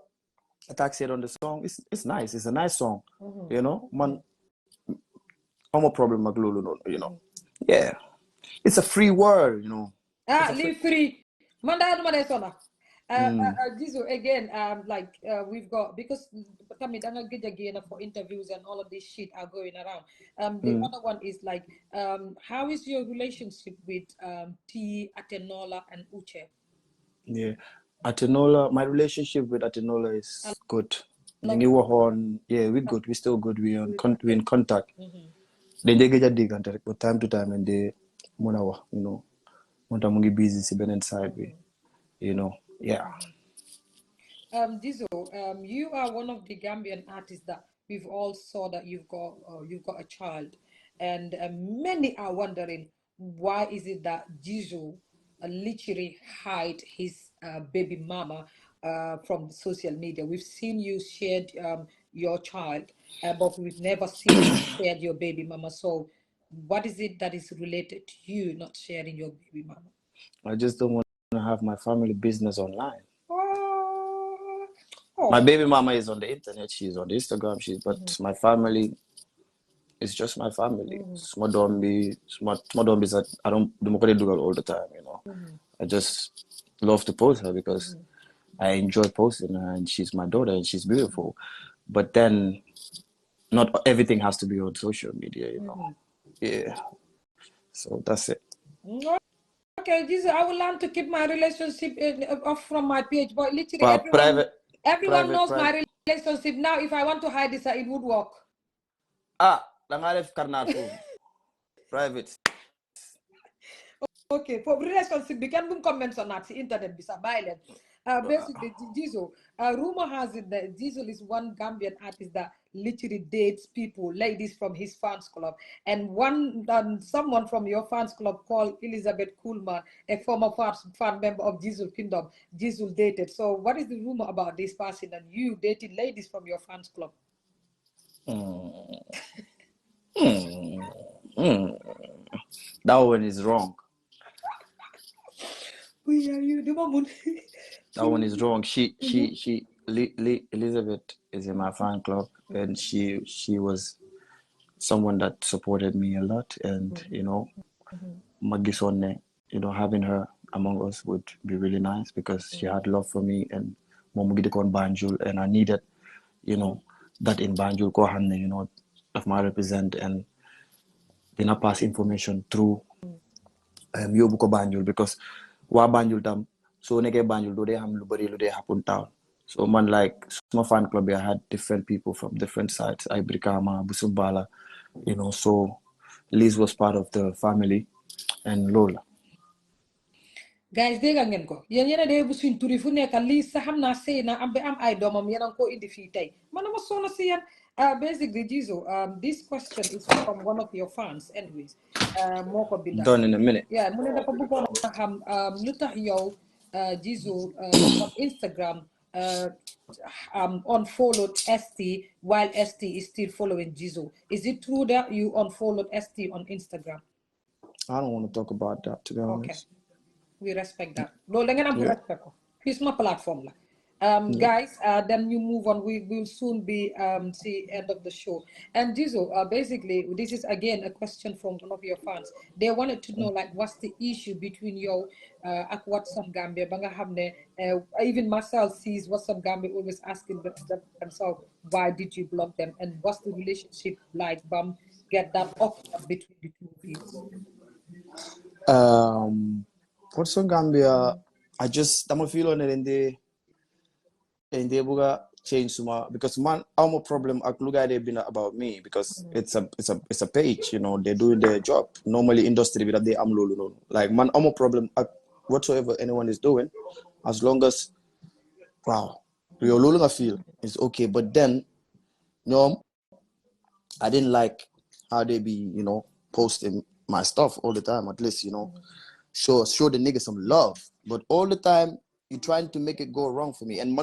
Attack said on the song, it's nice. It's a nice song, you know. Man, I'm a problem, Maglulu, you know. Yeah, it's a free world, you know. Live free. Manda Jizzle, again, like we've got, because kami danga get again for interviews and all of this shit are going around. The other one is like, how is your relationship with T, Atenola, and Uche? Yeah, Atenola, my relationship with Atenola is good. Yeah, we're good. We're still good. We're in contact. Then they get a dig contact, but time to time, and they, you know, mungi busy si benen side way, you know. Yeah. Jizzle, you are one of the Gambian artists that we've all saw that you've got a child, and many are wondering why is it that Jizzle literally hide his baby mama from social media. We've seen you shared your child, but we've never seen you shared your baby mama. So, what is it that is related to you not sharing your baby mama? I just don't want to have my family business online. Oh. My baby mama is on the internet. She's on Instagram. But my family is just my family. Small don't be that I don't do all the time, you know. I just love to post her because I enjoy posting her, and she's my daughter and she's beautiful. But then not everything has to be on social media, you know. Yeah. So that's it. Okay, Jesus, I will learn to keep my relationship off from my page, but literally Well, everyone knows my relationship. Now, if I want to hide this, it would work. Private. Okay, for relationship, we can comment on that. The internet, bisa violent. Basically, Jizzle, rumor has it that Jizzle is one Gambian artist that literally dates people, ladies from his fans club. And someone from your fans club called Elizabeth Kuhlman, a former fan member of Jizzle Kingdom, Jizzle dated. So, what is the rumor about this person and you dating ladies from your fans club? That one is wrong. That one is wrong. Elizabeth is in my fan club, and she was someone that supported me a lot, and you know, Magisone, you know, having her among us would be really nice because she had love for me, and Momugidekon Banjul, and I needed, you know, that in Banjul Kohane, you know, of my represent, and dina pass information through yóbbu ko Banjul because waa Banjul tam so nekkee Banjul doo dee xam lu bari lu dee happen town. So man, like my fan club, I had different people from different sides. I Brikama, Busumbala, you know. So Liz was part of the family, and Lola. Guys, dégg ngeen ko yéen yéen a dee bu suñ turi fu nekk lii sax xam naa sëy na am ba am ay doomam yéen a ko indi fii tey man ma soona si yéen basically Jizzle, this question is from one of your fans anyways moo ko binda Done in a minute. yeah mu ne dafa bëggoon a xam lu tax yow Jizzle on Instagram unfollowed ST while ST is still following Jizzle. Is it true that you unfollowed ST on Instagram? I don't want to talk about that, to be honest. Okay. We respect that. No, lengan am respect ko. Here's my platform. Guys, then you move on. We will soon be see end of the show. And Jizzle, basically, this is again a question from one of your fans. They wanted to know like what's the issue between you and Watson Gambia. Banga hamne. Even Marcel sees Watson Gambia always asking themselves why did you block them and what's the relationship like? Get that awkward between the two of you. What's on Gambia? I'm a feel on it in the buga change suma because man I'm a problem look at it been about me because it's a page, you know, they're doing their job. Normally industry without they am lulu like man I'm a problem whatsoever anyone is doing, as long as wow you're lulu I feel it's okay. But then no, I didn't like how they be, you know, posting my stuff all the time. At least, you know, show the niggas some love. But all the time, you're trying to make it go wrong for me. And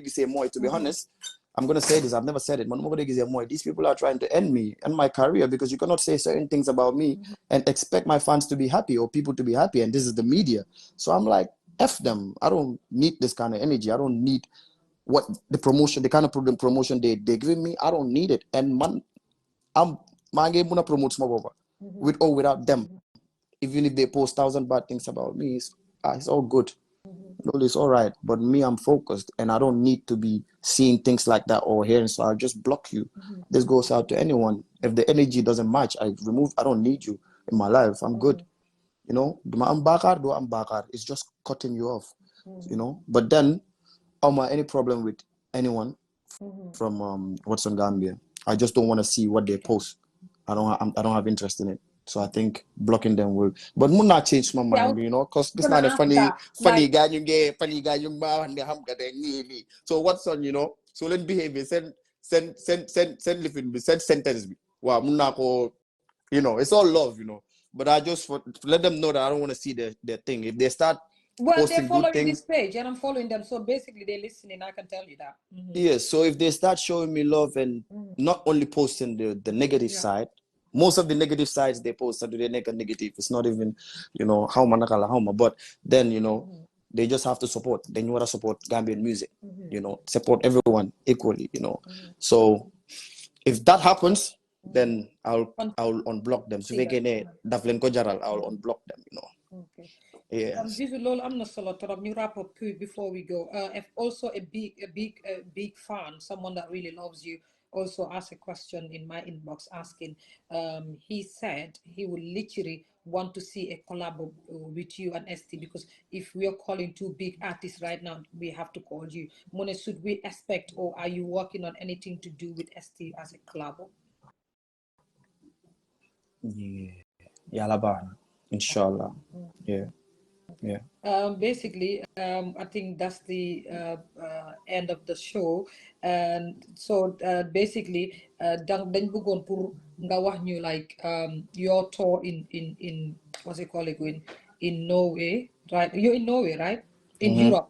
say more, to be honest, I'm gonna say this. I've never said it. These people are trying to end me and my career because you cannot say certain things about me and expect my fans to be happy or people to be happy. And this is the media. So I'm like, F them. I don't need this kind of energy. I don't need what the promotion, the kind of promotion they're giving me. I don't need it. And man, I'm gonna promote small with or without them. Even if they post 1,000 bad things about me, it's all good. It's all right. But me, I'm focused and I don't need to be seeing things like that or hearing, so I'll just block you. This goes out to anyone. If the energy doesn't match, I don't need you in my life. I'm good. You know, I'm bakar. It's just cutting you off. You know, but then any problem with anyone from what's on Gambia, I just don't want to see what they post. I don't have interest in it. So I think blocking them will, but will not change my mind, you know, because it's not a funny guy you get, funny guy you and the ham me. So what's on, you know? So let behavior send living send sentence me. Wow, you know, it's all love, you know. But I just let them know that I don't want to see their thing. If they start they're following this page and I'm following them, so basically they're listening. I can tell you that. Yes, so if they start showing me love and not only posting the negative side, most of the negative sides they post are the negative. It's not even, you know, how manakala, but then, you know, they just have to support. Then you want to support Gambian music, you know, support everyone equally, you know. So if that happens, then I'll unblock them. So they can I'll unblock them, you know. Okay. Yes. I'm not solo to wrap up before we go. If also a big fan, someone that really loves you, also asked a question in my inbox asking. He said he would literally want to see a collab with you and ST, because if we are calling two big artists right now, we have to call you. Mone, should we expect, or are you working on anything to do with ST as a collab? Yeah. Yalaban. Inshallah. Yeah. Yeah. Basically, I think that's the end of the show. And so basically, dañ bëggoon pour nga wax ñu like your tour in what's it called again, in Norway, right? You're in Norway, right? In Europe.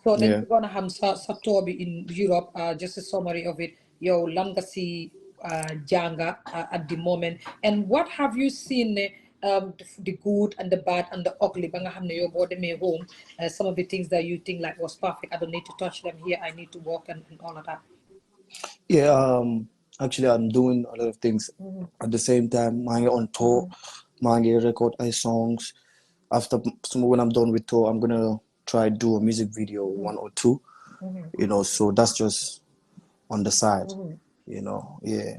So dañ bëggoon a xam sa tour bi in Europe, just a summary of it. Yow lan nga si janga at the moment, and what have you seen the good and the bad and the ugly ba nga xam ne yow boo demee home, some of the things that you think like was perfect, I don't need to touch them here, I need to walk and all of that. Yeah, actually I'm doing a lot of things at the same time. I'm on tour, I'm record songs. After when I'm done with tour, I'm gonna try do a music video, one or two, you know, so that's just on the side, you know. Yeah,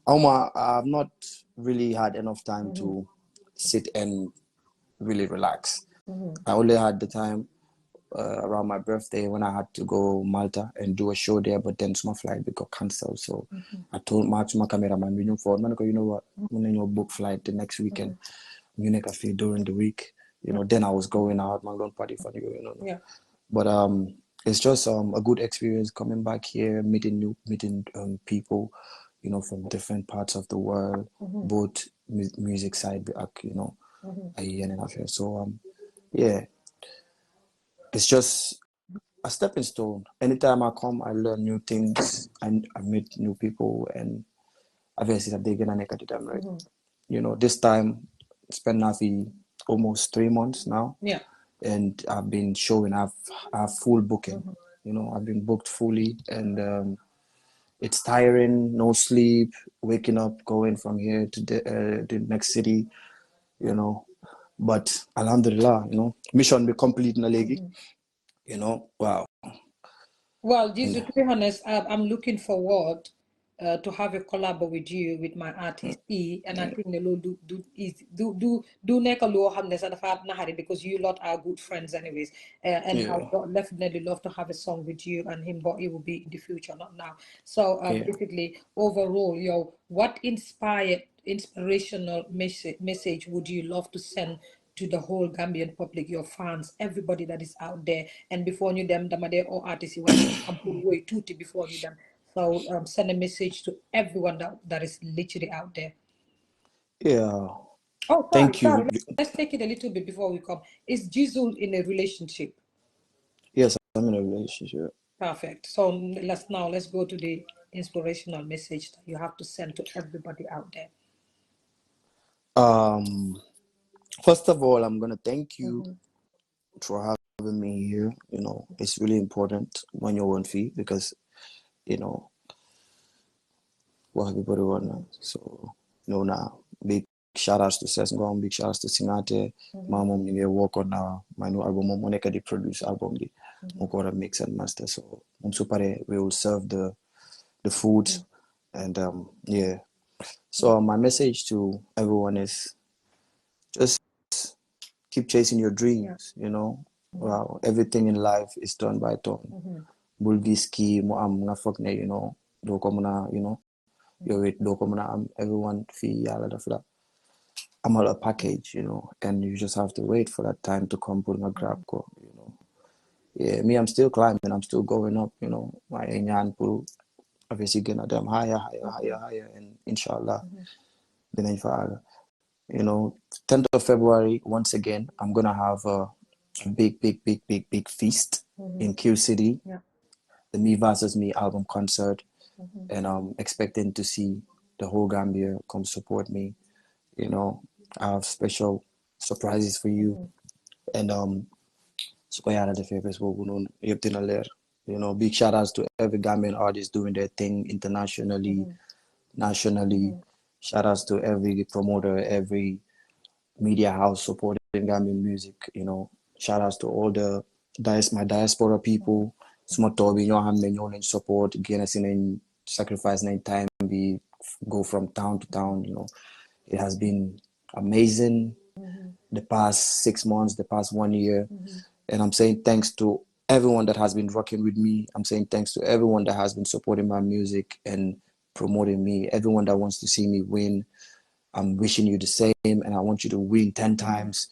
I've not really had enough time to sit and really relax. I only had the time around my birthday when I had to go Malta and do a show there, but then my flight got cancelled. So I told my cameraman, you know what, I'm gonna book flight the next weekend. Munich, I feel during the week, you know. Then I was going out, my own party for you, you know. Yeah. But it's just a good experience coming back here, meeting people, you know, from different parts of the world, both music side, you know, so yeah, it's just a stepping stone. Anytime I come, I learn new things and I meet new people, and obviously that they're gonna make it right. You know, this time spent nothing almost 3 months now. Yeah. and I've been showing. I've full booking. You know, I've been booked fully, and it's tiring. No sleep, waking up, going from here to the next city. You know, but alhamdulillah, you know, mission be complete na legi. You know, wow. Well, Jizzle, to be honest, I'm looking forward to have a collab with you, with my artist E, and I think the Lord do make a law because you lot are good friends anyways, and I would definitely love to have a song with you and him, but it will be in the future, not now. So basically, overall, what inspirational message would you love to send to the whole Gambian public, your fans, everybody that is out there? And before you them, damade or artists, you want to way tutti before you them. So send a message to everyone that is literally out there. Yeah. Oh, Thank you. sorry. Let's take it a little bit before we come. Is Jizzle in a relationship? Yes, I'm in a relationship. Perfect. So let's go to the inspirational message that you have to send to everybody out there. First of all, I'm gonna thank you for having me here. You know, it's really important when you're on feet because, you know, what everybody wanna. So, you know, now big shout outs to Sesngong, big shout outs to Singate. My mom you work on my new album. I'm gonna produce album. I'm gonna mix and master. So, I'm super. We will serve the food, and yeah. So my message to everyone is just keep chasing your dreams, you know. Wow, everything in life is done by turn. Bulgiski mo am nga fok ne, you know, do ko muna, you know, yo it do ko muna am everyone fee yala da fla. I'm all a package, you know, and you just have to wait for that time to come put a grab ko, you know. Yeah, me, I'm still climbing, I'm still going up, you know. My enyan puru obviously gonna them higher, and inshallah, then you know, 10th of February, once again, I'm gonna have a big feast in Q City, the Me versus Me album concert, and I'm expecting to see the whole Gambia come support me. You know, I have special surprises for you, and you know, big shout outs to every Gambian artist doing their thing internationally, nationally. Shout outs to every promoter, every media house supporting Gambian music, you know. Shout outs to all my diaspora people. Sumotobi, you support, again, sacrifice time, we go from town to town, you know. It has been amazing the past 6 months, the past 1 year. And I'm saying thanks to everyone that has been rocking with me. I'm saying thanks to everyone that has been supporting my music and promoting me, everyone that wants to see me win. I'm wishing you the same, and I want you to win 10 times.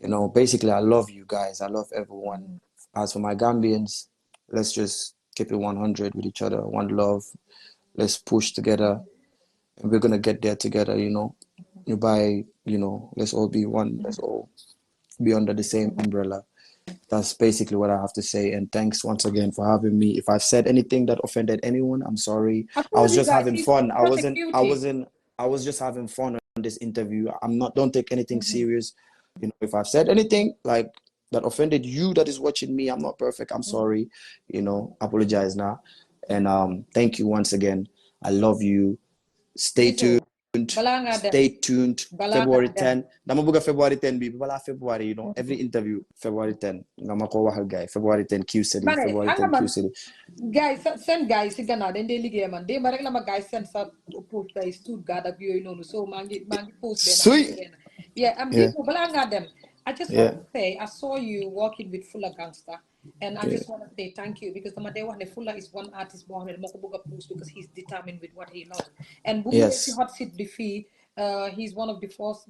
You know, basically, I love you guys. I love everyone. As for my Gambians, let's just keep it 100 with each other. One love. Let's push together, and we're gonna get there together. You know, let's all be one. Let's all be under the same umbrella. That's basically what I have to say. And thanks once again for having me. If I've said anything that offended anyone, I'm sorry. I was just having fun. I was just having fun on this interview. Don't take anything serious. You know, if I've said anything like that offended you that is watching me, I'm not perfect. I'm sorry. You know, apologize now. And thank you once again. I love you. Stay tuned. Stay tuned. February 10. Namabuga February 10 bi bala February, you know, every interview February 10. Namako wahal guy. February 10 Q City. February 10 Q City. Guys, send guys si gana den daily game man. They marek lama guys send sa post guys Stuttgart ak yoy nonu. So mangi post ben. Yeah, people balanga them. I just want to say I saw you working with Fulla Gangster. And I just want to say thank you because Fulla is one artist born with Mokobuga Post because he's determined with what he loves. And Bumbu Hot Seat Bifi, he's one of the first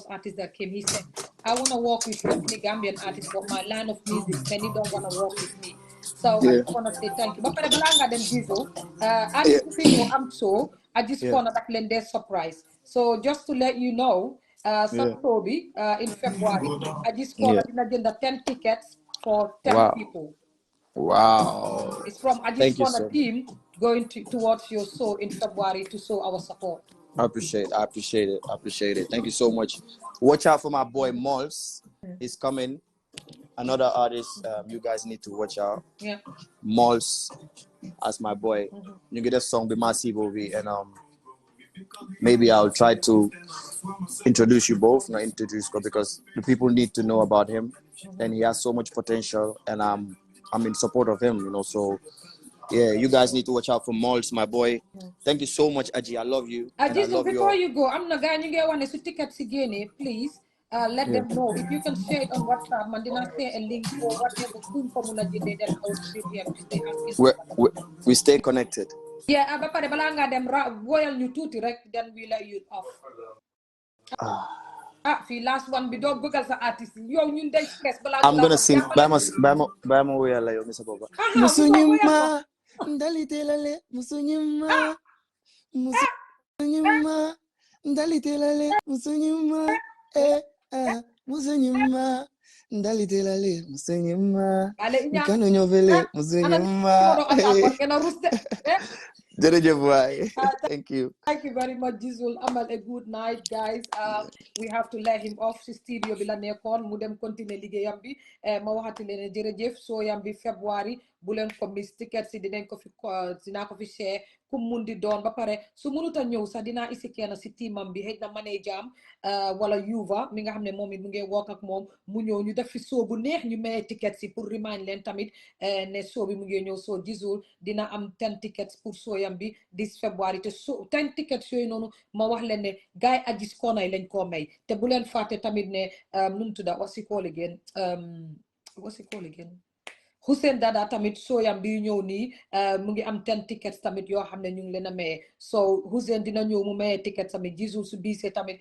artists that came. He said, I want to work with many Gambian artists, but my line of music, many don't want to work with me. So I just want to say thank you. But for the Balanga them Jizzle, I'm so I just want to lend their surprise. So just to let you know, Toby in February, I just want to 10 tickets for 10 people. Wow. It's from I just want a team going towards your show in February to show our support. I appreciate it. Thank you so much. Watch out for my boy Malls. He's coming. another artist you guys need to watch out. Yeah. Malls as my boy. You get a song with Massive Ovi, and maybe I'll try to introduce you both, not introduce you, because the people need to know about him, and he has so much potential, and I'm in support of him, you know. So yeah, you guys need to watch out for Malls, my boy. Thank you so much, Aji. I love you. And I Jizzle, love before your... you go, I'm not going to get one is tickets again, please. Let them know if you can share it on WhatsApp. Mandina share a link or whatever. Soon for Muna Jinde, then I will visit him today and get we stay connected. yeah, but pare balanga dem royal ñu tuuti rek, then we let you off. Fi last one bi do bëggal sa artiste yow ñun day stress bala I'm gonna sing bama woya la yow mi sa boba. Musunyuma ndalitelale musunyuma musunyuma ndalitelale musunyuma musunyuma ndalitelale musunyuma mukano nyovele musunyuma. Thank you. Thank you very much, Jizzle. Amal a good night, guys. We have to let him off si studio bi la nekkoon mu dem continuer liggéeyam bi ma waxati leen jërëjëf soo yam bi February bu leen ko miss ticket si dinaa ko fi share ku mun di doon ba pare su mënut a ñëw sax dinaa isi kenn si teamam bi xëy na manager am wala Yuva mi nga xam ne moom it mu ngi work ak moom mu ñëw ñu def fi soo bu neex ñu maye ticket si pour remind leen tamit ne soo bi mu ngi ñëw soo Jizzle dina am 10 tickets pour soo yam bi this February te so 10 tickets yooyu noonu ma wax leen ne gaay Ajis Corner yi lañ koo may te bu leen fàtte tamit ne nu mu tudda what's it called again Hussein Dada tamit sooyam bi ñëw nii mu ngi am 10 tickets tamit yoo xam ne ñu ngi leen a maye so Hussein dina ñëw mu maye ticket tamit Jizzle su biisee tamit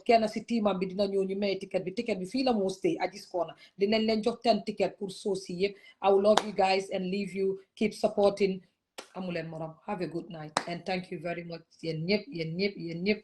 kenn si teamam bi dina ñëw ñu maye ticket bi fii la moo stay Ajis Corner dinañ leen jox 10 tickets pour soo si yëpp I will love you guys and leave you keep supporting amuleen morom have a good night and thank you very much yéen ñëpp